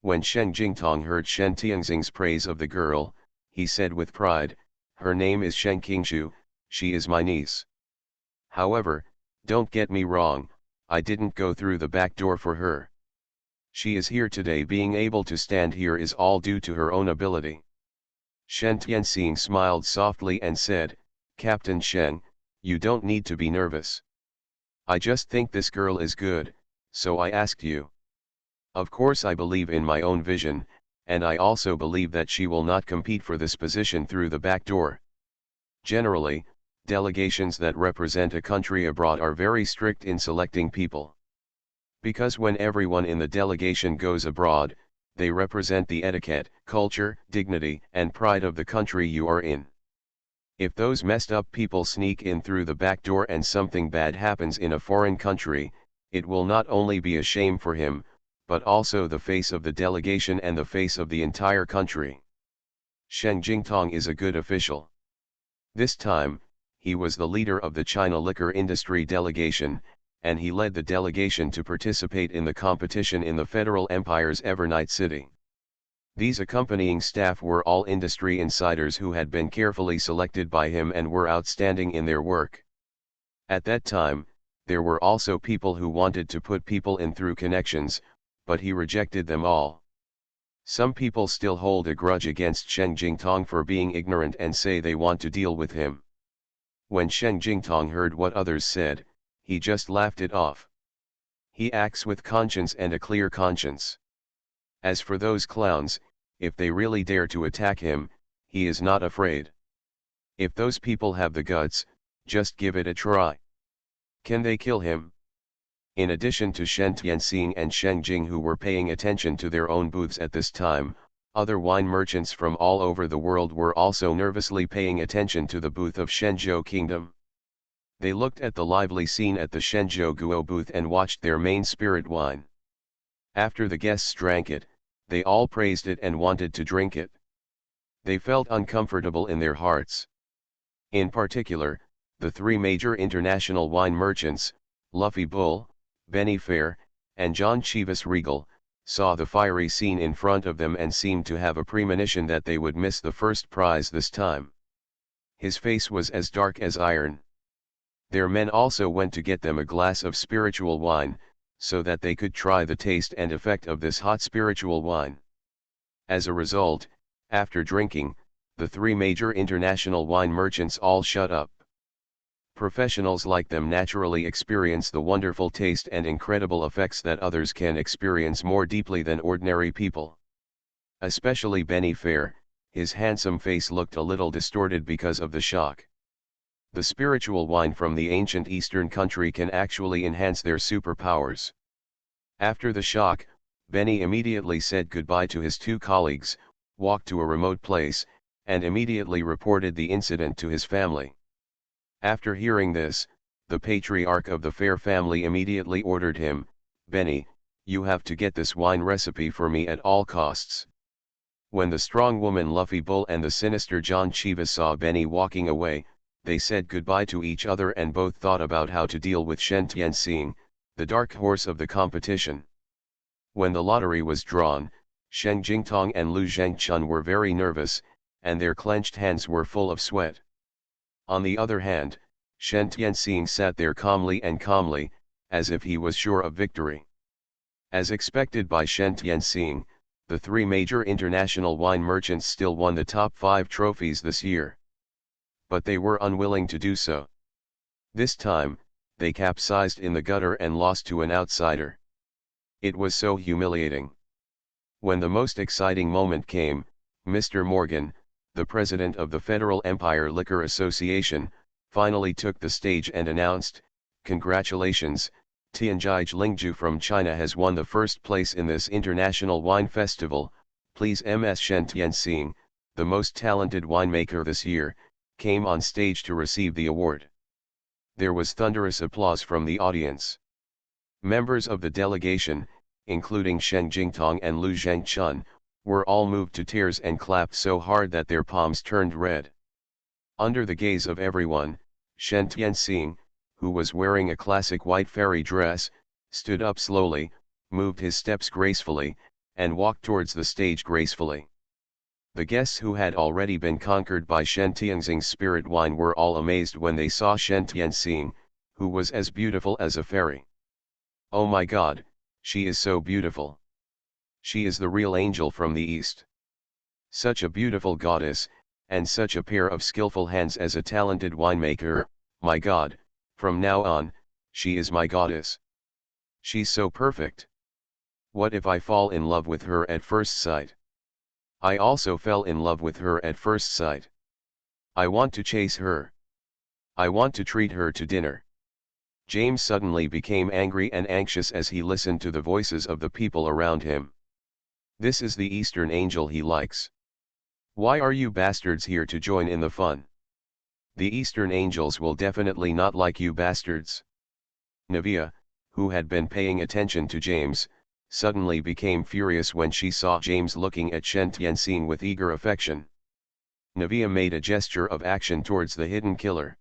When Sheng Jingtong heard Shen Tianxing's praise of the girl, he said with pride, "Her name is Shen Qingshu, she is my niece. However, don't get me wrong, I didn't go through the back door for her. She is here today. Being able to stand here is all due to her own ability." Shen Tianxing smiled softly and said, "Captain Shen, you don't need to be nervous. I just think this girl is good, so I asked you. Of course I believe in my own vision, and I also believe that she will not compete for this position through the back door. Generally, delegations that represent a country abroad are very strict in selecting people. Because when everyone in the delegation goes abroad, they represent the etiquette, culture, dignity, and pride of the country you are in. If those messed up people sneak in through the back door and something bad happens in a foreign country, it will not only be a shame for him, but also the face of the delegation and the face of the entire country. Sheng Jingtong is a good official. This time, he was the leader of the China liquor industry delegation, and he led the delegation to participate in the competition in the Federal Empire's Evernight City. These accompanying staff were all industry insiders who had been carefully selected by him and were outstanding in their work. At that time, there were also people who wanted to put people in through connections, but he rejected them all. Some people still hold a grudge against Sheng Jingtong for being ignorant and say they want to deal with him. When Sheng Jingtong heard what others said, he just laughed it off. He acts with conscience and a clear conscience. As for those clowns, if they really dare to attack him, he is not afraid. If those people have the guts, just give it a try. Can they kill him? In addition to Shen Tianxing and Sheng Jing, who were paying attention to their own booths at this time, other wine merchants from all over the world were also nervously paying attention to the booth of Shenzhou Kingdom. They looked at the lively scene at the Shenzhou Guo booth and watched their main spirit wine. After the guests drank it, they all praised it and wanted to drink it. They felt uncomfortable in their hearts. In particular, the three major international wine merchants, Luffy Bull, Benny Fair, and John Chivas Regal, saw the fiery scene in front of them and seemed to have a premonition that they would miss the first prize this time. His face was as dark as iron. Their men also went to get them a glass of spiritual wine, so that they could try the taste and effect of this hot spiritual wine. As a result, after drinking, the three major international wine merchants all shut up. Professionals like them naturally experience the wonderful taste and incredible effects that others can experience more deeply than ordinary people. Especially Benny Fair, his handsome face looked a little distorted because of the shock. The spiritual wine from the ancient Eastern country can actually enhance their superpowers. After the shock, Benny immediately said goodbye to his two colleagues, walked to a remote place, and immediately reported the incident to his family. After hearing this, the patriarch of the Fair family immediately ordered him, "Benny, you have to get this wine recipe for me at all costs." When the strong woman Luffy Bull and the sinister John Chivas saw Benny walking away, they said goodbye to each other and both thought about how to deal with Shen Tianxing, the dark horse of the competition. When the lottery was drawn, Shen Jingtong and Lu Zhengchun were very nervous, and their clenched hands were full of sweat. On the other hand, Shen Tianxing sat there calmly, as if he was sure of victory. As expected by Shen Tianxing, the three major international wine merchants still won the top 5 trophies this year. But they were unwilling to do so. This time, they capsized in the gutter and lost to an outsider. It was so humiliating. When the most exciting moment came, Mr. Morgan, the president of the Federal Empire Liquor Association, finally took the stage and announced, "Congratulations, Tianjai Lingju from China has won the first place in this international wine festival. Please." Ms. Shen Tianxing, the most talented winemaker this year, came on stage to receive the award. There was thunderous applause from the audience. Members of the delegation, including Shen Jingtong and Lu Zhengchun, were all moved to tears and clapped so hard that their palms turned red. Under the gaze of everyone, Shen Tianxing, who was wearing a classic white fairy dress, stood up slowly, moved his steps gracefully, and walked towards the stage gracefully. The guests who had already been conquered by Shen Tianxing's spirit wine were all amazed when they saw Shen Tianxing, who was as beautiful as a fairy. "Oh my God, she is so beautiful. She is the real angel from the East. Such a beautiful goddess, and such a pair of skillful hands as a talented winemaker. My God, from now on, she is my goddess. She's so perfect. What if I fall in love with her at first sight? I also fell in love with her at first sight. I want to chase her. I want to treat her to dinner." James suddenly became angry and anxious as he listened to the voices of the people around him. This is the Eastern angel he likes. Why are you bastards here to join in the fun? The Eastern angels will definitely not like you bastards. Navia, who had been paying attention to James, suddenly became furious when she saw James looking at Shen Tianxing with eager affection. Navia made a gesture of action towards the hidden killer.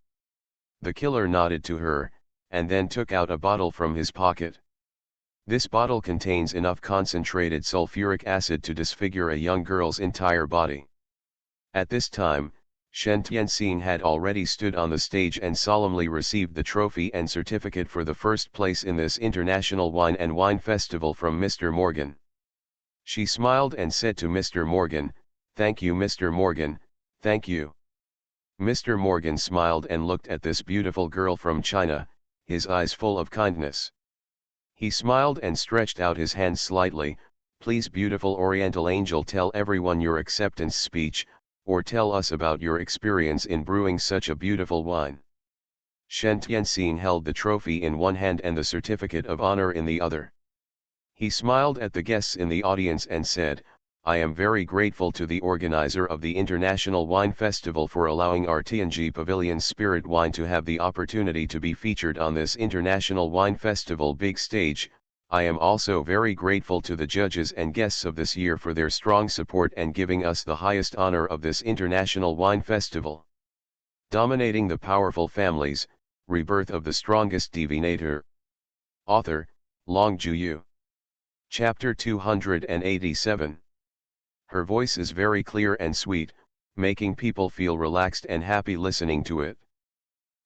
The killer nodded to her, and then took out a bottle from his pocket. This bottle contains enough concentrated sulfuric acid to disfigure a young girl's entire body. At this time, Shen Tianxing had already stood on the stage and solemnly received the trophy and certificate for the first place in this international wine and wine festival from Mr. Morgan. She smiled and said to Mr. Morgan, "Thank you, Mr. Morgan, thank you." Mr. Morgan smiled and looked at this beautiful girl from China, his eyes full of kindness. He smiled and stretched out his hand slightly. "Please, beautiful Oriental angel, tell everyone your acceptance speech, or tell us about your experience in brewing such a beautiful wine." Shen Tianxing held the trophy in one hand and the certificate of honor in the other. He smiled at the guests in the audience and said, "I am very grateful to the organizer of the International Wine Festival for allowing our TNG Pavilion Spirit Wine to have the opportunity to be featured on this International Wine Festival big stage. I am also very grateful to the judges and guests of this year for their strong support and giving us the highest honor of this International Wine Festival." Dominating the Powerful Families, Rebirth of the Strongest Divinator. Author, Long Juyu. Chapter 287. Her voice is very clear and sweet, making people feel relaxed and happy listening to it.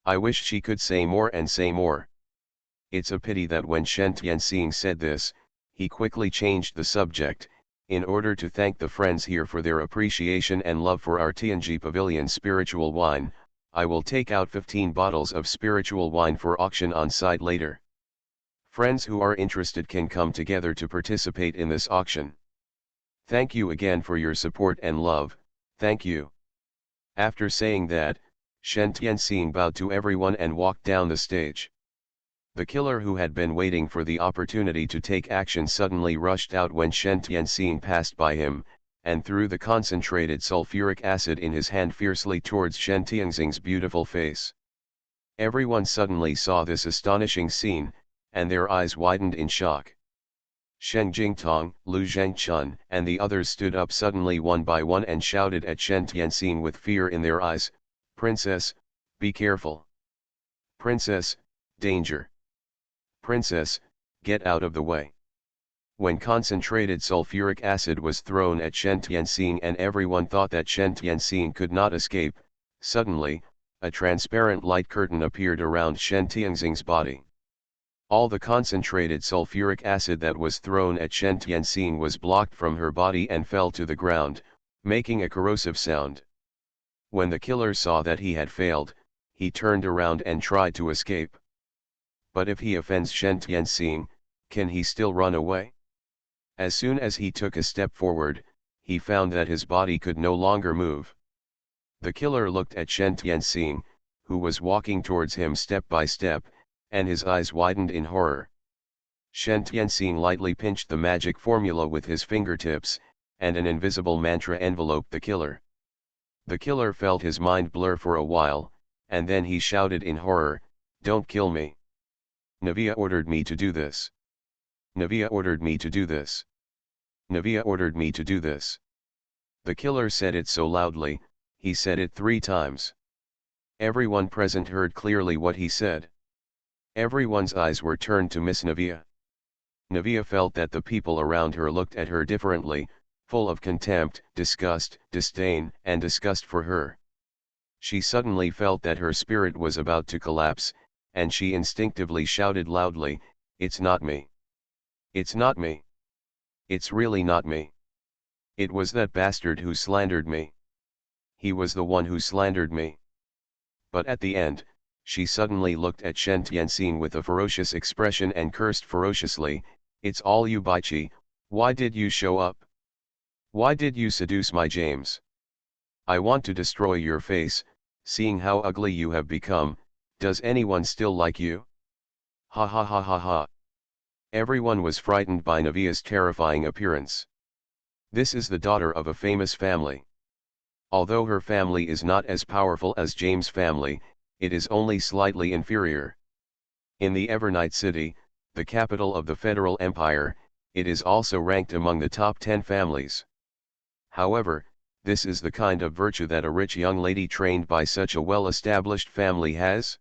I wish she could say more and say more. It's a pity that when Shen Tianxing said this, he quickly changed the subject. In order to thank the friends here for their appreciation and love for our TNG Pavilion spiritual wine, I will take out 15 bottles of spiritual wine for auction on site later. Friends who are interested can come together to participate in this auction. Thank you again for your support and love, thank you. After saying that, Shen Tianxing bowed to everyone and walked down the stage. The killer who had been waiting for the opportunity to take action suddenly rushed out when Shen Tianxing passed by him, and threw the concentrated sulfuric acid in his hand fiercely towards Shen Tianxing's beautiful face. Everyone suddenly saw this astonishing scene, and their eyes widened in shock. Shen Jingtong, Lu Zhengchun, and the others stood up suddenly one by one and shouted at Shen Tianxing with fear in their eyes, "Princess, be careful! Princess, danger! Princess, get out of the way!" When concentrated sulfuric acid was thrown at Shen Tianxing and everyone thought that Shen Tianxing could not escape, suddenly, a transparent light curtain appeared around Shen Tianxing's body. All the concentrated sulfuric acid that was thrown at Shen Tianxing was blocked from her body and fell to the ground, making a corrosive sound. When the killer saw that he had failed, he turned around and tried to escape. But if he offends Shen Tianxing, can he still run away? As soon as he took a step forward, he found that his body could no longer move. The killer looked at Shen Tianxing, who was walking towards him step by step, and his eyes widened in horror. Shen Tianxing lightly pinched the magic formula with his fingertips, and an invisible mantra enveloped the killer. The killer felt his mind blur for a while, and then he shouted in horror, "Don't kill me! Navia ordered me to do this! Navia ordered me to do this! Navia ordered me to do this!" The killer said it so loudly, he said it 3 times. Everyone present heard clearly what he said. Everyone's eyes were turned to Miss Navia. Navia felt that the people around her looked at her differently, full of contempt, disgust, disdain, and disgust for her. She suddenly felt that her spirit was about to collapse, and she instinctively shouted loudly, "It's not me! It's not me! It's really not me! It was that bastard who slandered me! He was the one who slandered me!" But at the end, she suddenly looked at Shen Tianxing with a ferocious expression and cursed ferociously, "It's all you Baichi, why did you show up? Why did you seduce my James? I want to destroy your face, seeing how ugly you have become, does anyone still like you? Ha ha ha ha ha." Everyone was frightened by Navia's terrifying appearance. This is the daughter of a famous family. Although her family is not as powerful as James' family, it is only slightly inferior. In the Evernight City, the capital of the Federal Empire, it is also ranked among the top 10 families. However, this is the kind of virtue that a rich young lady trained by such a well-established family has.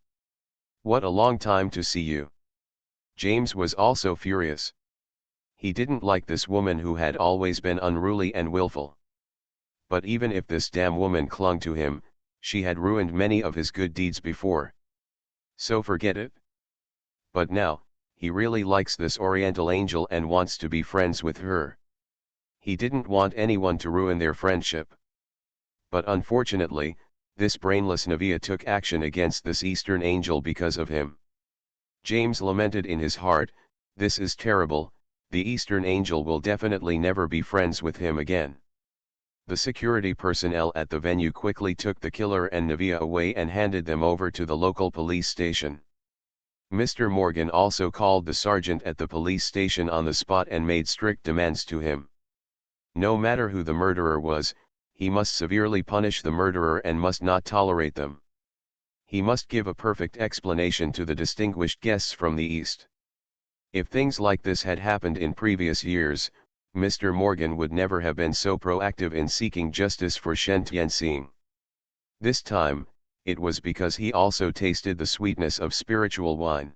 What a long time to see you! James was also furious. He didn't like this woman who had always been unruly and willful. But even if this damn woman clung to him, she had ruined many of his good deeds before. So forget it. But now, he really likes this Oriental angel and wants to be friends with her. He didn't want anyone to ruin their friendship. But unfortunately, this brainless Navia took action against this Eastern angel because of him. James lamented in his heart, "This is terrible, the Eastern angel will definitely never be friends with him again." The security personnel at the venue quickly took the killer and Navia away and handed them over to the local police station. Mr. Morgan also called the sergeant at the police station on the spot and made strict demands to him. No matter who the murderer was, he must severely punish the murderer and must not tolerate them. He must give a perfect explanation to the distinguished guests from the East. If things like this had happened in previous years, Mr. Morgan would never have been so proactive in seeking justice for Shen Tianxing. This time, it was because he also tasted the sweetness of spiritual wine.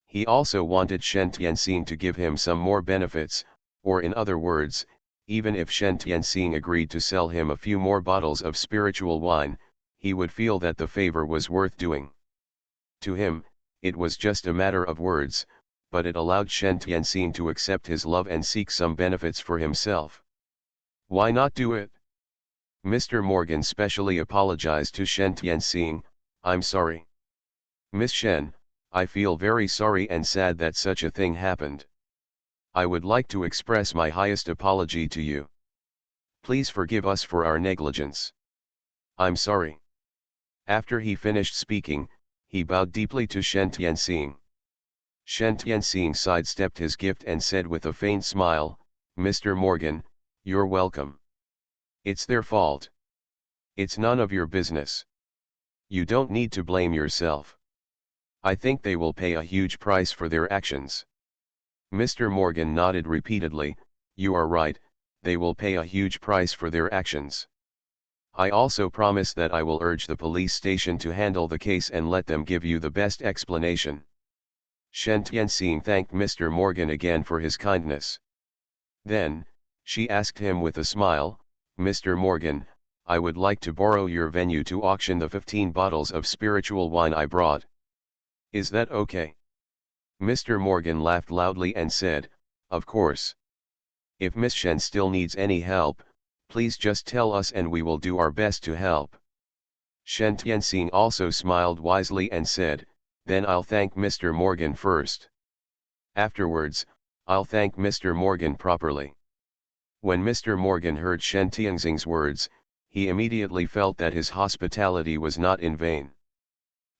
He also wanted Shen Tianxing to give him some more benefits, or in other words, even if Shen Tianxing agreed to sell him a few more bottles of spiritual wine, he would feel that the favor was worth doing. To him, it was just a matter of words, but it allowed Shen Tianxing to accept his love and seek some benefits for himself. Why not do it? Mr. Morgan specially apologized to Shen Tianxing, I'm sorry. Miss Shen, I feel very sorry and sad that such a thing happened. I would like to express my highest apology to you. Please forgive us for our negligence. I'm sorry. After he finished speaking, he bowed deeply to Shen Tianxing. Shen Tianxing sidestepped his gift and said with a faint smile, Mr. Morgan, you're welcome. It's their fault. It's none of your business. You don't need to blame yourself. I think they will pay a huge price for their actions. Mr. Morgan nodded repeatedly, you are right, they will pay a huge price for their actions. I also promise that I will urge the police station to handle the case and let them give you the best explanation. Shen Tianxing thanked Mr. Morgan again for his kindness. Then, she asked him with a smile, Mr. Morgan, I would like to borrow your venue to auction the 15 bottles of spiritual wine I brought. Is that okay? Mr. Morgan laughed loudly and said, of course. If Miss Shen still needs any help, please just tell us and we will do our best to help. Shen Tianxing also smiled wisely and said, then I'll thank Mr. Morgan first. Afterwards, I'll thank Mr. Morgan properly. When Mr. Morgan heard Shen Tianxing's words, he immediately felt that his hospitality was not in vain.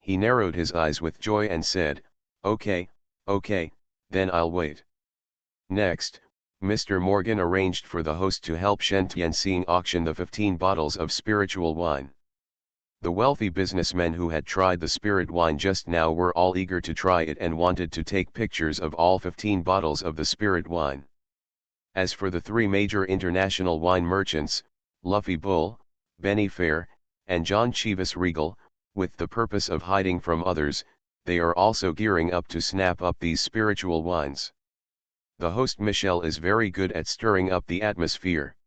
He narrowed his eyes with joy and said, okay, then I'll wait. Next, Mr. Morgan arranged for the host to help Shen Tianxing auction the 15 bottles of spiritual wine. The wealthy businessmen who had tried the spirit wine just now were all eager to try it and wanted to take pictures of all 15 bottles of the spirit wine. As for the three major international wine merchants, Luffy Bull, Benny Fair, and John Chivas Regal, with the purpose of hiding from others, they are also gearing up to snap up these spiritual wines. The host Michelle is very good at stirring up the atmosphere.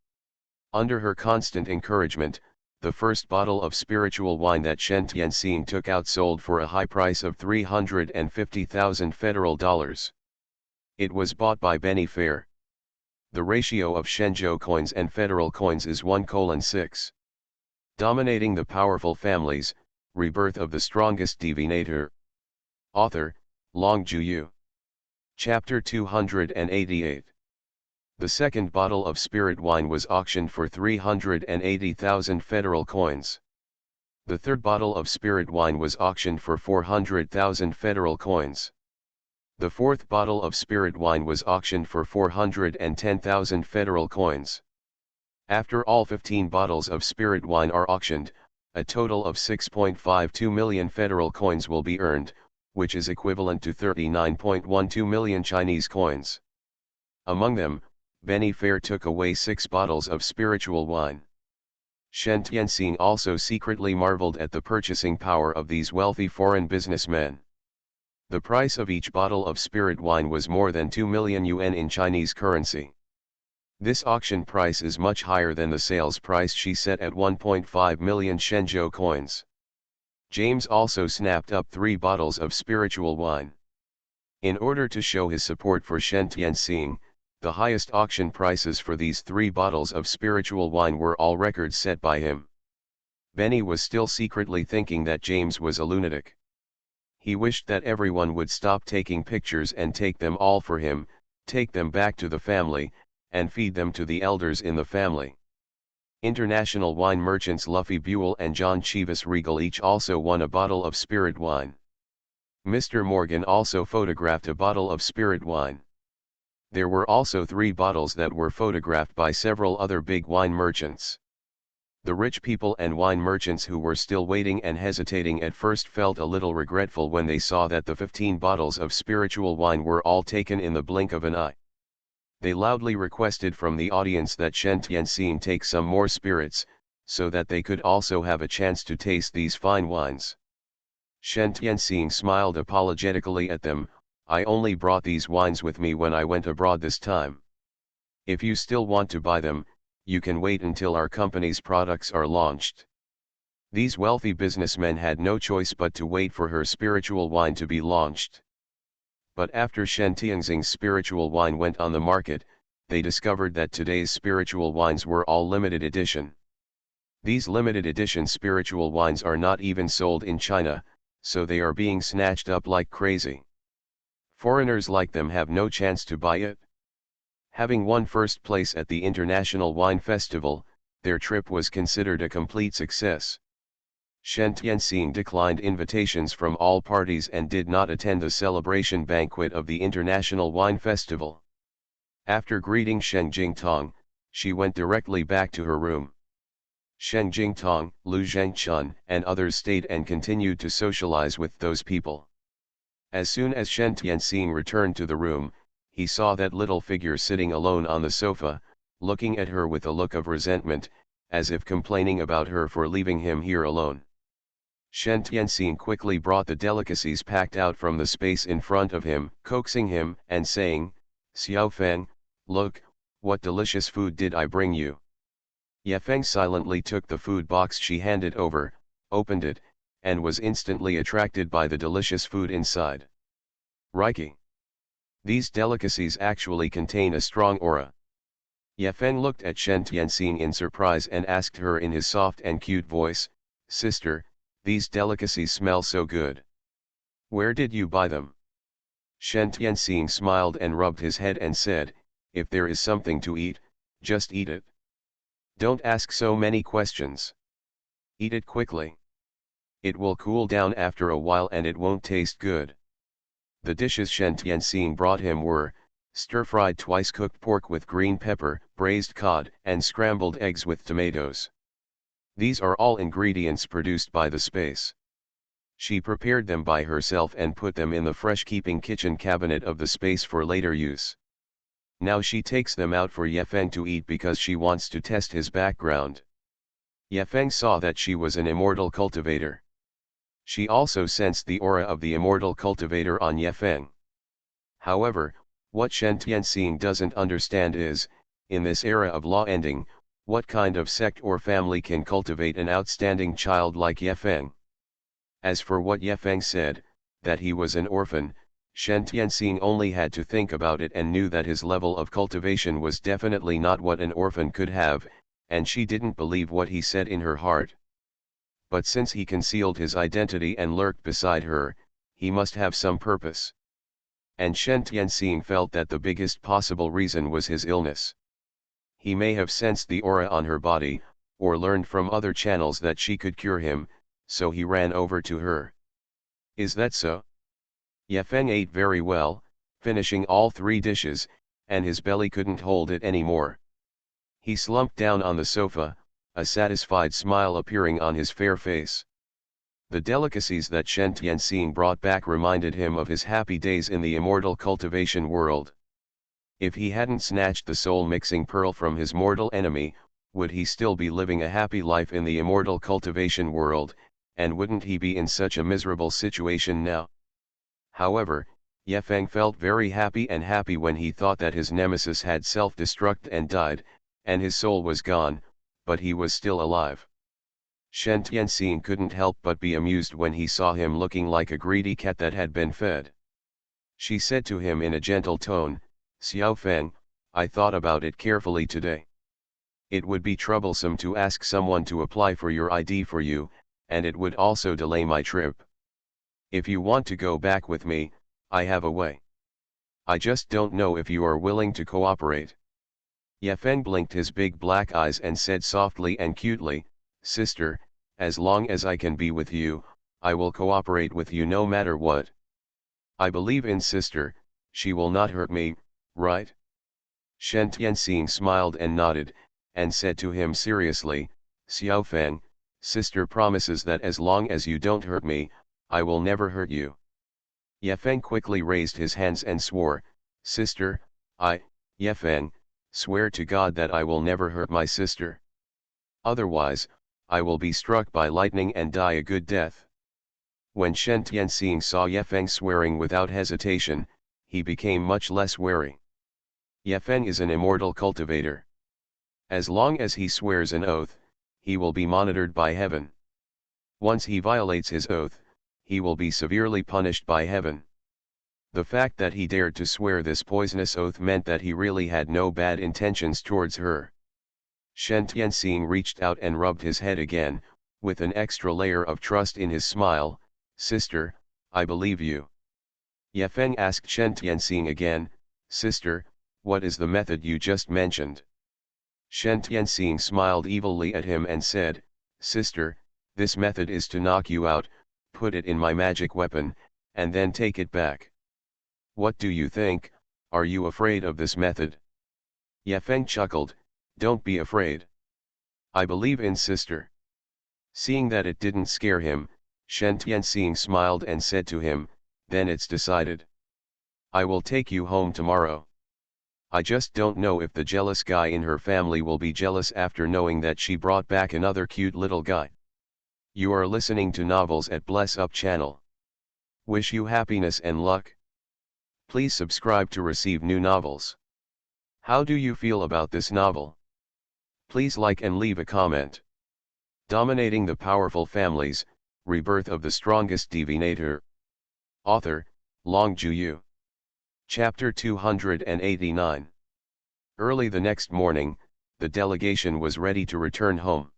Under her constant encouragement, the first bottle of spiritual wine that Shen Tianxing took out sold for a high price of 350,000 federal dollars. It was bought by Benny Fair. The ratio of Shenzhou coins and federal coins is 1:6. Dominating the powerful families, Rebirth of the strongest Divinator. Author, Long Juyu. Chapter 288. The second bottle of spirit wine was auctioned for 380,000 federal coins. The third bottle of spirit wine was auctioned for 400,000 federal coins. The fourth bottle of spirit wine was auctioned for 410,000 federal coins. After all 15 bottles of spirit wine are auctioned, a total of 6.52 million federal coins will be earned, which is equivalent to 39.12 million Chinese coins. Among them, Benny Fair took away 6 bottles of spiritual wine. Shen Tianxing also secretly marveled at the purchasing power of these wealthy foreign businessmen. The price of each bottle of spirit wine was more than 2 million yuan in Chinese currency. This auction price is much higher than the sales price she set at 1.5 million Shenzhou coins. James also snapped up 3 bottles of spiritual wine. In order to show his support for Shen Tianxing, the highest auction prices for these 3 bottles of spiritual wine were all records set by him. Benny was still secretly thinking that James was a lunatic. He wished that everyone would stop taking pictures and take them all for him, take them back to the family, and feed them to the elders in the family. International wine merchants Luffy Buell and John Chivas Regal each also won a bottle of spirit wine. Mr. Morgan also photographed a bottle of spirit wine. There were also 3 bottles that were photographed by several other big wine merchants. The rich people and wine merchants who were still waiting and hesitating at first felt a little regretful when they saw that the 15 bottles of spiritual wine were all taken in the blink of an eye. They loudly requested from the audience that Shen Tianxing take some more spirits, so that they could also have a chance to taste these fine wines. Shen Tianxing smiled apologetically at them, I only brought these wines with me when I went abroad this time. If you still want to buy them, you can wait until our company's products are launched. These wealthy businessmen had no choice but to wait for her spiritual wine to be launched. But after Shen Tianxing's spiritual wine went on the market, they discovered that today's spiritual wines were all limited edition. These limited edition spiritual wines are not even sold in China, so they are being snatched up like crazy. Foreigners like them have no chance to buy it. Having won first place at the International Wine Festival, their trip was considered a complete success. Shen Tianxing declined invitations from all parties and did not attend the celebration banquet of the International Wine Festival. After greeting Shen Jingtong, she went directly back to her room. Shen Jingtong, Lu Zhengchun, and others stayed and continued to socialize with those people. As soon as Shen Tianxing returned to the room, he saw that little figure sitting alone on the sofa, looking at her with a look of resentment, as if complaining about her for leaving him here alone. Shen Tianxing quickly brought the delicacies packed out from the space in front of him, coaxing him and saying, "Xiao Feng, look, what delicious food did I bring you?" Ye Feng silently took the food box she handed over, opened it, and was instantly attracted by the delicious food inside. Reiki. These delicacies actually contain a strong aura. Ye Feng looked at Shen Tianxing in surprise and asked her in his soft and cute voice, "Sister, these delicacies smell so good. Where did you buy them?" Shen Tianxing smiled and rubbed his head and said, "If there is something to eat, just eat it. Don't ask so many questions. Eat it quickly. It will cool down after a while and it won't taste good." The dishes Shen Tianxing brought him were, stir-fried twice-cooked pork with green pepper, braised cod, and scrambled eggs with tomatoes. These are all ingredients produced by the space. She prepared them by herself and put them in the fresh-keeping kitchen cabinet of the space for later use. Now she takes them out for Ye Feng to eat because she wants to test his background. Ye Feng saw that she was an immortal cultivator. She also sensed the aura of the immortal cultivator on Ye Feng. However, what Shen Tianxing doesn't understand is, in this era of law ending, what kind of sect or family can cultivate an outstanding child like Ye Feng? As for what Ye Feng said, that he was an orphan, Shen Tianxing only had to think about it and knew that his level of cultivation was definitely not what an orphan could have, and she didn't believe what he said in her heart. But since he concealed his identity and lurked beside her, he must have some purpose. And Shen Tianxing felt that the biggest possible reason was his illness. He may have sensed the aura on her body, or learned from other channels that she could cure him, so he ran over to her. "Is that so?" Ye Feng ate very well, finishing all 3 dishes, and his belly couldn't hold it anymore. He slumped down on the sofa, a satisfied smile appearing on his fair face. The delicacies that Shen Tianxing brought back reminded him of his happy days in the immortal cultivation world. If he hadn't snatched the soul-mixing pearl from his mortal enemy, would he still be living a happy life in the immortal cultivation world, and wouldn't he be in such a miserable situation now? However, Ye Feng felt very happy when he thought that his nemesis had self-destruct and died, and his soul was gone, but he was still alive. Shen Tianxing couldn't help but be amused when he saw him looking like a greedy cat that had been fed. She said to him in a gentle tone, "Xiao Feng, I thought about it carefully today. It would be troublesome to ask someone to apply for your ID for you, and it would also delay my trip. If you want to go back with me, I have a way. I just don't know if you are willing to cooperate." Ye Feng blinked his big black eyes and said softly and cutely, "Sister, as long as I can be with you, I will cooperate with you no matter what. I believe in sister, she will not hurt me, right?" Shen Tianxing smiled and nodded, and said to him seriously, "Xiao Feng, sister promises that as long as you don't hurt me, I will never hurt you." Ye Feng quickly raised his hands and swore, "Sister, Ye Feng, swear to God that I will never hurt my sister. Otherwise, I will be struck by lightning and die a good death." When Shen Tianxing saw Ye Feng swearing without hesitation, he became much less wary. Ye Feng is an immortal cultivator. As long as he swears an oath, he will be monitored by heaven. Once he violates his oath, he will be severely punished by heaven. The fact that he dared to swear this poisonous oath meant that he really had no bad intentions towards her. Shen Tianxing reached out and rubbed his head again, with an extra layer of trust in his smile. Sister, I believe you. Ye Feng asked Shen Tianxing again, Sister, what is the method you just mentioned? Shen Tianxing smiled evilly at him and said, Sister, this method is to knock you out, put it in my magic weapon, and then take it back. What do you think? Are you afraid of this method? Ye Feng chuckled, Don't be afraid. I believe in Sister. Seeing that it didn't scare him, Shen Tianxing smiled and said to him, Then it's decided. I will take you home tomorrow. I just don't know if the jealous guy in her family will be jealous after knowing that she brought back another cute little guy. You are listening to Novels at Bless Up channel. Wish you happiness and luck. Please subscribe to receive new novels. How do you feel about this novel? Please like and leave a comment. Dominating the Powerful Families, Rebirth of the Strongest Divinator. Author, Long Juyu. Chapter 289. Early the next morning, the delegation was ready to return home.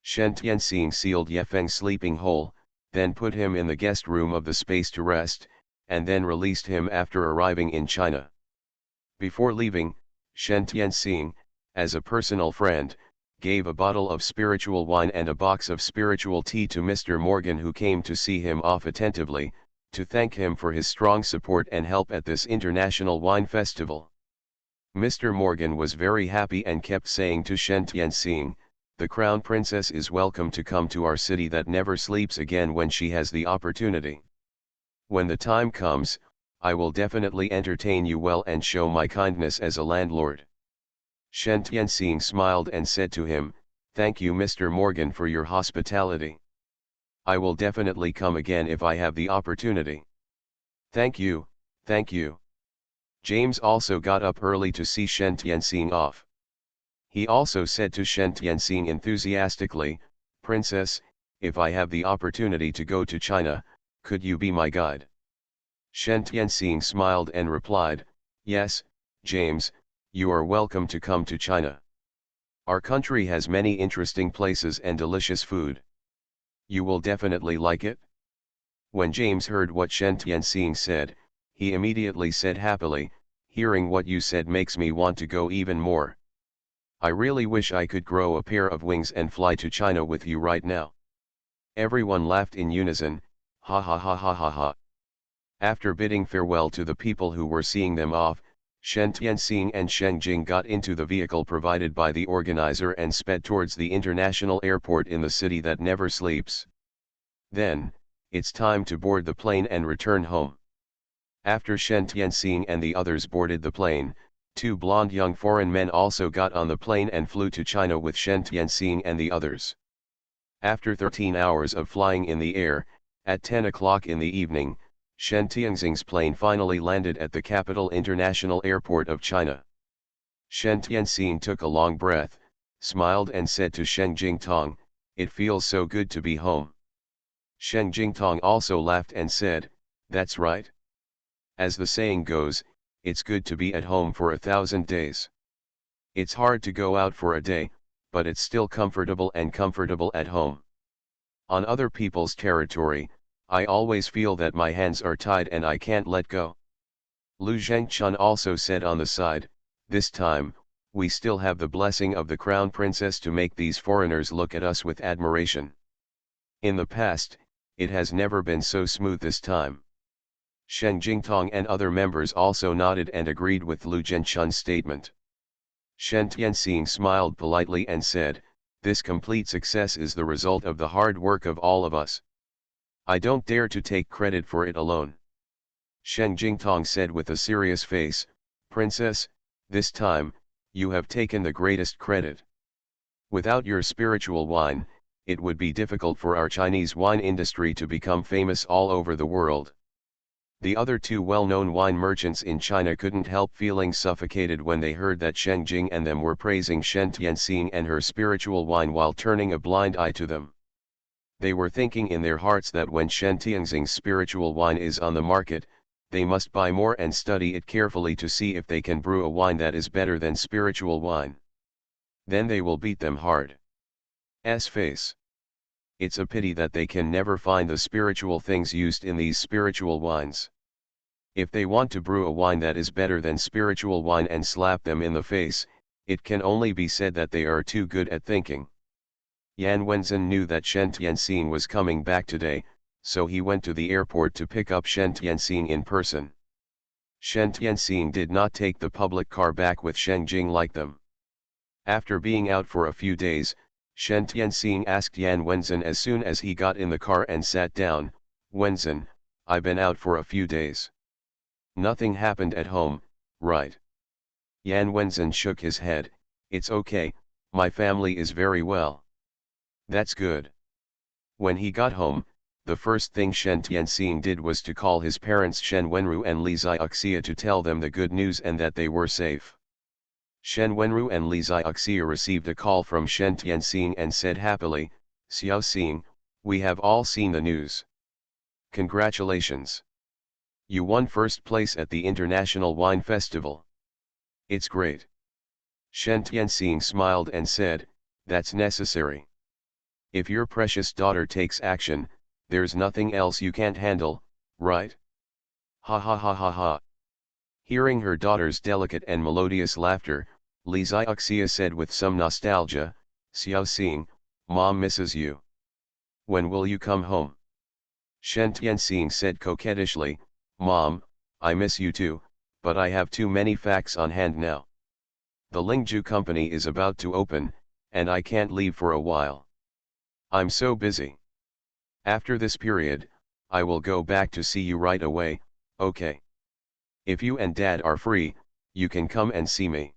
Shen Tianxing sealed Ye Feng's sleeping hole, then put him in the guest room of the space to rest, and then released him after arriving in China. Before leaving, Shen Tianxing, as a personal friend, gave a bottle of spiritual wine and a box of spiritual tea to Mr. Morgan, who came to see him off attentively, to thank him for his strong support and help at this international wine festival. Mr. Morgan was very happy and kept saying to Shen Tianxing, The Crown Princess is welcome to come to our city that never sleeps again when she has the opportunity. When the time comes, I will definitely entertain you well and show my kindness as a landlord. Shen Tianxing smiled and said to him, Thank you Mr. Morgan for your hospitality. I will definitely come again if I have the opportunity. Thank you, thank you. James also got up early to see Shen Tianxing off. He also said to Shen Tianxing enthusiastically, Princess, if I have the opportunity to go to China, could you be my guide? Shen Tianxing smiled and replied, Yes, James, you are welcome to come to China. Our country has many interesting places and delicious food. You will definitely like it. When James heard what Shen Tianxing said, he immediately said happily, Hearing what you said makes me want to go even more. I really wish I could grow a pair of wings and fly to China with you right now. Everyone laughed in unison, ha ha ha ha ha ha. After bidding farewell to the people who were seeing them off, Shen Tianxing and Sheng Jing got into the vehicle provided by the organizer and sped towards the international airport in the city that never sleeps. Then, it's time to board the plane and return home. After Shen Tianxing and the others boarded the plane, two blonde young foreign men also got on the plane and flew to China with Shen Tianxing and the others. After 13 hours of flying in the air, at 10 o'clock in the evening, Shen Tianxing's plane finally landed at the Capital International Airport of China. Shen Tianxing took a long breath, smiled and said to Sheng Jingtong, It feels so good to be home. Sheng Jingtong also laughed and said, That's right. As the saying goes, it's good to be at home for 1,000 days. It's hard to go out for a day, but it's still comfortable at home. On other people's territory, I always feel that my hands are tied and I can't let go. Lu Zhengchun also said on the side, This time, we still have the blessing of the Crown Princess to make these foreigners look at us with admiration. In the past, it has never been so smooth this time. Sheng Jingtong and other members also nodded and agreed with Lu Zhengchun's statement. Shen Tianxing smiled politely and said, This complete success is the result of the hard work of all of us. I don't dare to take credit for it alone. Sheng Jingtong said with a serious face, Princess, this time, you have taken the greatest credit. Without your spiritual wine, it would be difficult for our Chinese wine industry to become famous all over the world. The other two well-known wine merchants in China couldn't help feeling suffocated when they heard that Sheng Jing and them were praising Shen Tianxing and her spiritual wine while turning a blind eye to them. They were thinking in their hearts that when Shen Tianxing's spiritual wine is on the market, they must buy more and study it carefully to see if they can brew a wine that is better than spiritual wine. Then they will beat them hard. Face. It's a pity that they can never find the spiritual things used in these spiritual wines. If they want to brew a wine that is better than spiritual wine and slap them in the face, it can only be said that they are too good at thinking. Yan Wenzhen knew that Shen Tianxing was coming back today, so he went to the airport to pick up Shen Tianxing in person. Shen Tianxing did not take the public car back with Sheng Jing like them. After being out for a few days, Shen Tianxing asked Yan Wenzhen as soon as he got in the car and sat down, "Wenzhen, I've been out for a few days. Nothing happened at home, right?" Yan Wenzhen shook his head, "It's okay, my family is very well." "That's good." When he got home, the first thing Shen Tianxing did was to call his parents Shen Wenru and Li Xiaoxia to tell them the good news and that they were safe. Shen Wenru and Li Xiaoxia received a call from Shen Tianxing and said happily, "Xiaoxing, we have all seen the news. Congratulations. You won first place at the International Wine Festival. It's great." Shen Tianxing smiled and said, "That's necessary. If your precious daughter takes action, there's nothing else you can't handle, right?" Ha ha ha ha ha. Hearing her daughter's delicate and melodious laughter, Li Xiaoxia said with some nostalgia, "Xiaoxing, Mom misses you. When will you come home?" Shen Tianxing said coquettishly, "Mom, I miss you too, but I have too many facts on hand now. The Lingju company is about to open, and I can't leave for a while. I'm so busy. After this period, I will go back to see you right away, okay? If you and Dad are free, you can come and see me.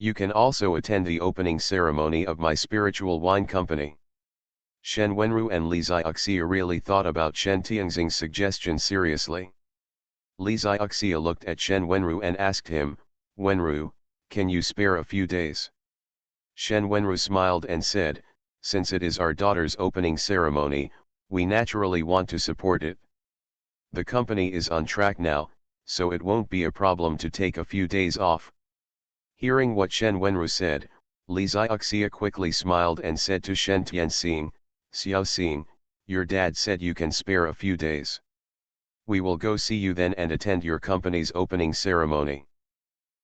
You can also attend the opening ceremony of my spiritual wine company." Shen Wenru and Li Xiaoxia really thought about Shen Tianxing's suggestion seriously. Li Xiaoxia looked at Shen Wenru and asked him, "Wenru, can you spare a few days?" Shen Wenru smiled and said, "Since it is our daughter's opening ceremony, we naturally want to support it. The company is on track now, so it won't be a problem to take a few days off." Hearing what Shen Wenru said, Li Xiaoxia quickly smiled and said to Shen Tianxing, "Xiaoxing, your dad said you can spare a few days. We will go see you then and attend your company's opening ceremony."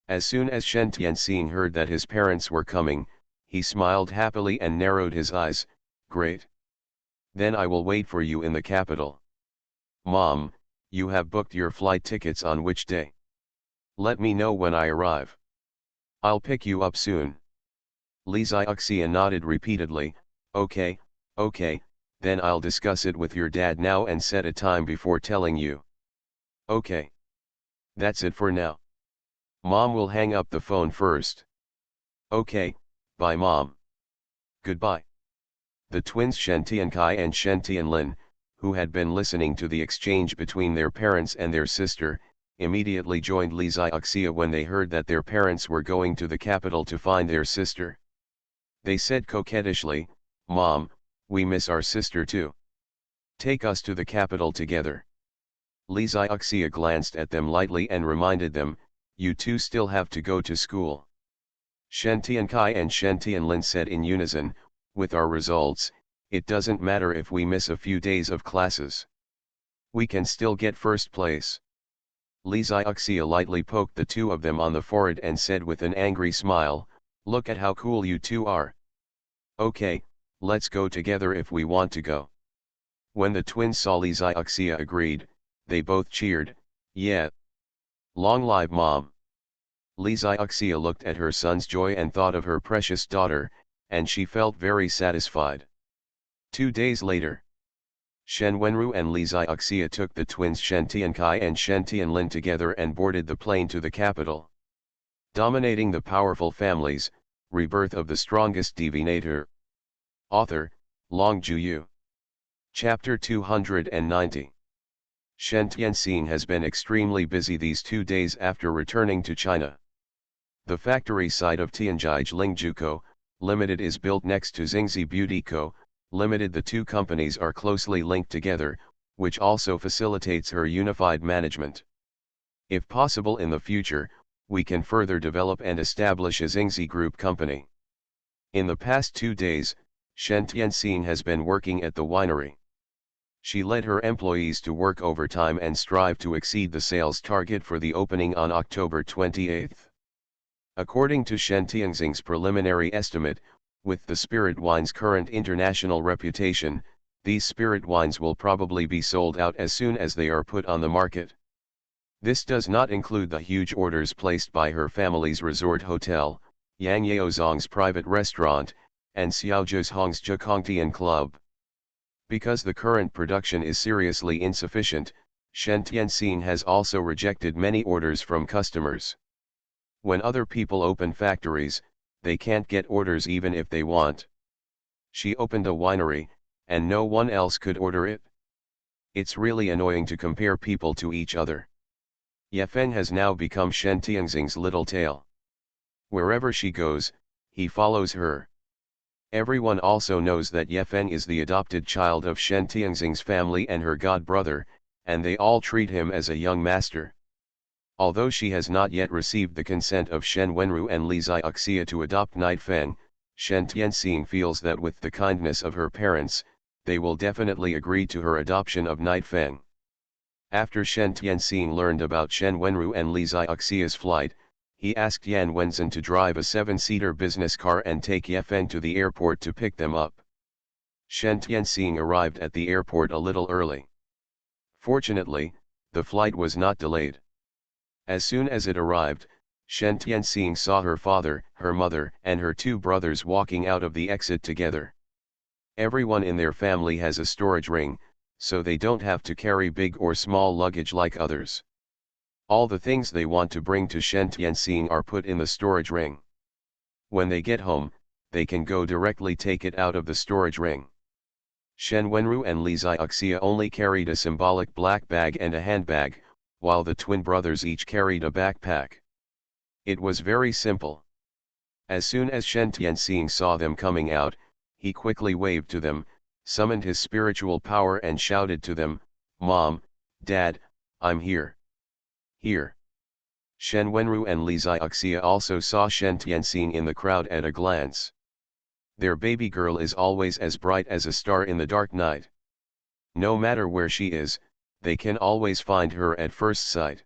As soon as Shen Tianxing heard that his parents were coming, he smiled happily and narrowed his eyes, "Great. Then I will wait for you in the capital. Mom, you have booked your flight tickets on which day? Let me know when I arrive. I'll pick you up soon." Li Xiaoxia nodded repeatedly, "Okay, okay, then I'll discuss it with your dad now and set a time before telling you." "Okay. That's it for now. Mom will hang up the phone first." "Okay, bye Mom." "Goodbye." The twins Shen Tiankai and Shen Tianlin, who had been listening to the exchange between their parents and their sister, immediately joined Li Xiaoxia when they heard that their parents were going to the capital to find their sister. They said coquettishly, "Mom, we miss our sister too. Take us to the capital together." Li Xiaoxia glanced at them lightly and reminded them, "You two still have to go to school." Shen Tiankai and Shen Tianlin said in unison, "With our results, it doesn't matter if we miss a few days of classes. We can still get first place." Li Xiaoxia lightly poked the two of them on the forehead and said with an angry smile, "Look at how cool you two are. Okay, let's go together if we want to go." When the twins saw Li Xiaoxia agreed, they both cheered, "Yeah. Long live Mom." Li Xiaoxia looked at her son's joy and thought of her precious daughter, and she felt very satisfied. 2 days later, Shen Wenru and Li Xiaoxia took the twins Shen Tiankai and Shen Tianlin together and boarded the plane to the capital. Dominating the Powerful Families, Rebirth of the Strongest Divinator. Author, Long Juyu. Chapter 290. Shen Tianxing has been extremely busy these 2 days after returning to China. The factory site of Tianjai Lingju Co., Limited is built next to Xingzi Beauty Co., Limited. The two companies are closely linked together, which also facilitates her unified management. If possible in the future, we can further develop and establish a Xingzi Group company. In the past 2 days, Shen Tianxing has been working at the winery. She led her employees to work overtime and strive to exceed the sales target for the opening on October 28. According to Shen Tianxing's preliminary estimate, with the spirit wine's current international reputation, these spirit wines will probably be sold out as soon as they are put on the market. This does not include the huge orders placed by her family's resort hotel, Yang Yaozong's private restaurant, and Xiaozhou's Hongzhou Club. Because the current production is seriously insufficient, Shen Tianxing has also rejected many orders from customers. When other people open factories, they can't get orders even if they want. She opened a winery, and no one else could order it. It's really annoying to compare people to each other. Ye Feng has now become Shen Tianxing's little tail. Wherever she goes, he follows her. Everyone also knows that Ye Feng is the adopted child of Shen Tianxing's family and her god-brother, and they all treat him as a young master. Although she has not yet received the consent of Shen Wenru and Li Xiaoxia to adopt Night Feng, Shen Tianxing feels that with the kindness of her parents, they will definitely agree to her adoption of Night Feng. After Shen Tianxing learned about Shen Wenru and Li Xiaoxia's flight, he asked Yan Wenzhen to drive a 7-seater business car and take Ye Feng to the airport to pick them up. Shen Tianxing arrived at the airport a little early. Fortunately, the flight was not delayed. As soon as it arrived, Shen Tianxing saw her father, her mother, and her 2 brothers walking out of the exit together. Everyone in their family has a storage ring, so they don't have to carry big or small luggage like others. All the things they want to bring to Shen Tianxing are put in the storage ring. When they get home, they can go directly take it out of the storage ring. Shen Wenru and Li Xiaoxia only carried a symbolic black bag and a handbag, while the twin brothers each carried a backpack. It was very simple. As soon as Shen Tianxing saw them coming out, he quickly waved to them, summoned his spiritual power and shouted to them, "Mom, Dad, I'm here. Here." Shen Wenru and Li Xiaoxia also saw Shen Tianxing in the crowd at a glance. Their baby girl is always as bright as a star in the dark night. No matter where she is, they can always find her at first sight.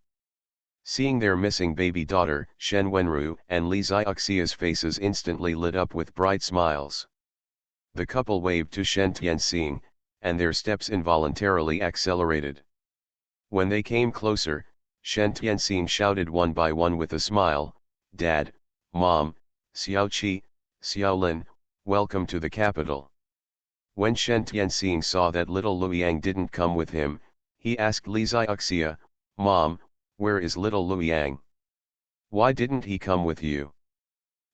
Seeing their missing baby daughter, Shen Wenru and Li Xiaoxia's faces instantly lit up with bright smiles. The couple waved to Shen Tianxing, and their steps involuntarily accelerated. When they came closer, Shen Tianxing shouted one by one with a smile, "Dad, Mom, Xiaoqi, Xiaolin, welcome to the capital." When Shen Tianxing saw that little Luoyang didn't come with him, he asked Li Xiaoxia, "Mom, where is little Luoyang? Why didn't he come with you?"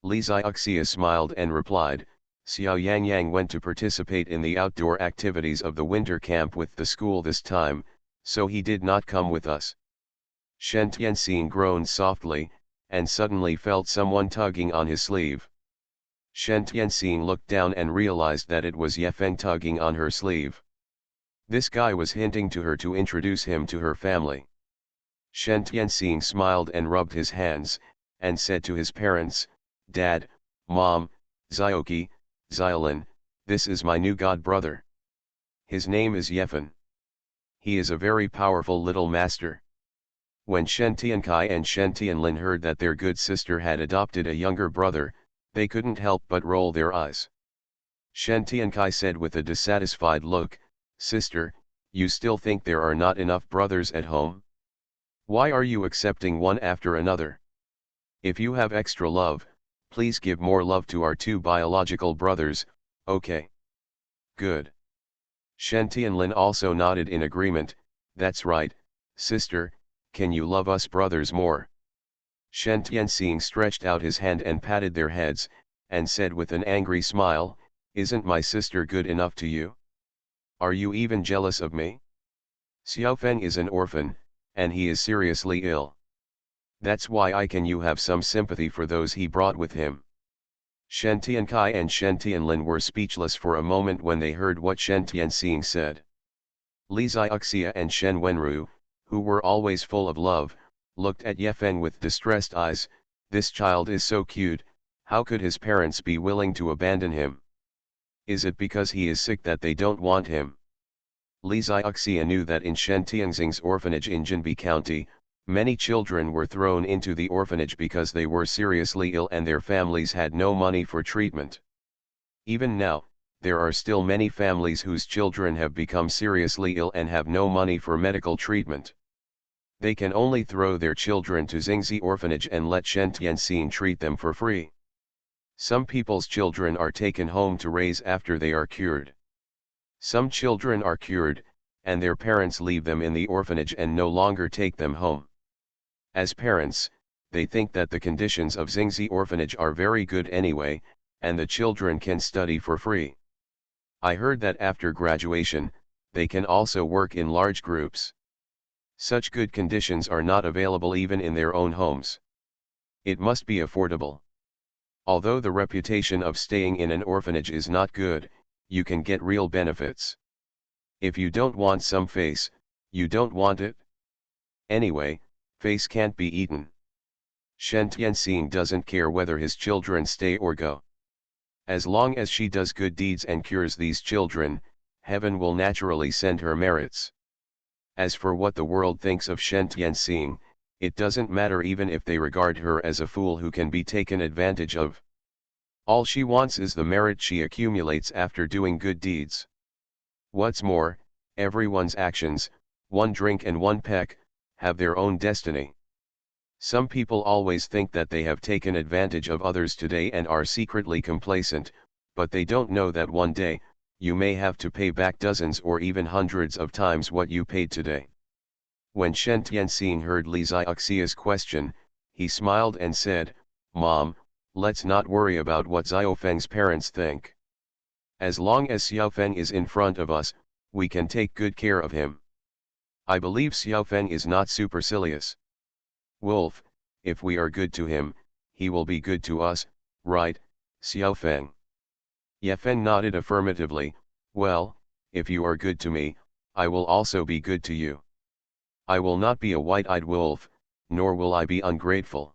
Li Xiaoxia smiled and replied, "Xiao Yangyang went to participate in the outdoor activities of the winter camp with the school this time, so he did not come with us." Shen Tianxing groaned softly, and suddenly felt someone tugging on his sleeve. Shen Tianxing looked down and realized that it was Ye Feng tugging on her sleeve. This guy was hinting to her to introduce him to her family. Shen Tianxing smiled and rubbed his hands, and said to his parents, "Dad, Mom, Xiaoqi, Xiaolin, this is my new god brother. His name is Ye Feng. He is a very powerful little master." When Shen Tiankai and Shen Tianlin heard that their good sister had adopted a younger brother, they couldn't help but roll their eyes. Shen Tiankai said with a dissatisfied look, "Sister, you still think there are not enough brothers at home? Why are you accepting one after another? If you have extra love, please give more love to our 2 biological brothers, okay?" "Good." Shen Tianlin also nodded in agreement, "That's right, sister, can you love us brothers more?" Shen Tianxing stretched out his hand and patted their heads, and said with an angry smile, "Isn't my sister good enough to you? Are you even jealous of me? Xiao Feng is an orphan, and he is seriously ill. That's why can you have some sympathy for those he brought with him." Shen Tiankai and Shen Tianlin were speechless for a moment when they heard what Shen Tianxing said. Li Xiaoxia and Shen Wenru, who were always full of love, looked at Ye Feng with distressed eyes. "This child is so cute, How could his parents be willing to abandon him? Is it because he is sick that they don't want him? Li Xiaoxia knew that in Shentianxing's orphanage in Jinbi County, many children were thrown into the orphanage because they were seriously ill and their families had no money for treatment. Even now, there are still many families whose children have become seriously ill and have no money for medical treatment. They can only throw their children to Xingzi orphanage and let Shen Tianxing treat them for free. Some people's children are taken home to raise after they are cured. Some children are cured, and their parents leave them in the orphanage and no longer take them home. As parents, they think that the conditions of Xingzi orphanage are very good anyway, and the children can study for free. I heard that after graduation, they can also work in large groups. Such good conditions are not available even in their own homes. It must be affordable. Although the reputation of staying in an orphanage is not good, you can get real benefits. If you don't want some face, you don't want it. Anyway, face can't be eaten. Shen Tianxing doesn't care whether his children stay or go. As long as she does good deeds and cures these children, heaven will naturally send her merits. As for what the world thinks of Shen Tianxing, it doesn't matter even if they regard her as a fool who can be taken advantage of. All she wants is the merit she accumulates after doing good deeds. What's more, everyone's actions, one drink and one peck, have their own destiny. Some people always think that they have taken advantage of others today and are secretly complacent, but they don't know that one day, you may have to pay back dozens or even hundreds of times what you paid today. When Shen Tianxing heard Li Xiaoxia's question, he smiled and said, "Mom, let's not worry about what Xiaofeng's parents think. As long as Xiaofeng is in front of us, we can take good care of him. I believe Xiaofeng is not supercilious. Wolf, if we are good to him, he will be good to us, right, Xiaofeng?" Yefeng nodded affirmatively. "Well, if you are good to me, I will also be good to you. I will not be a white-eyed wolf, nor will I be ungrateful."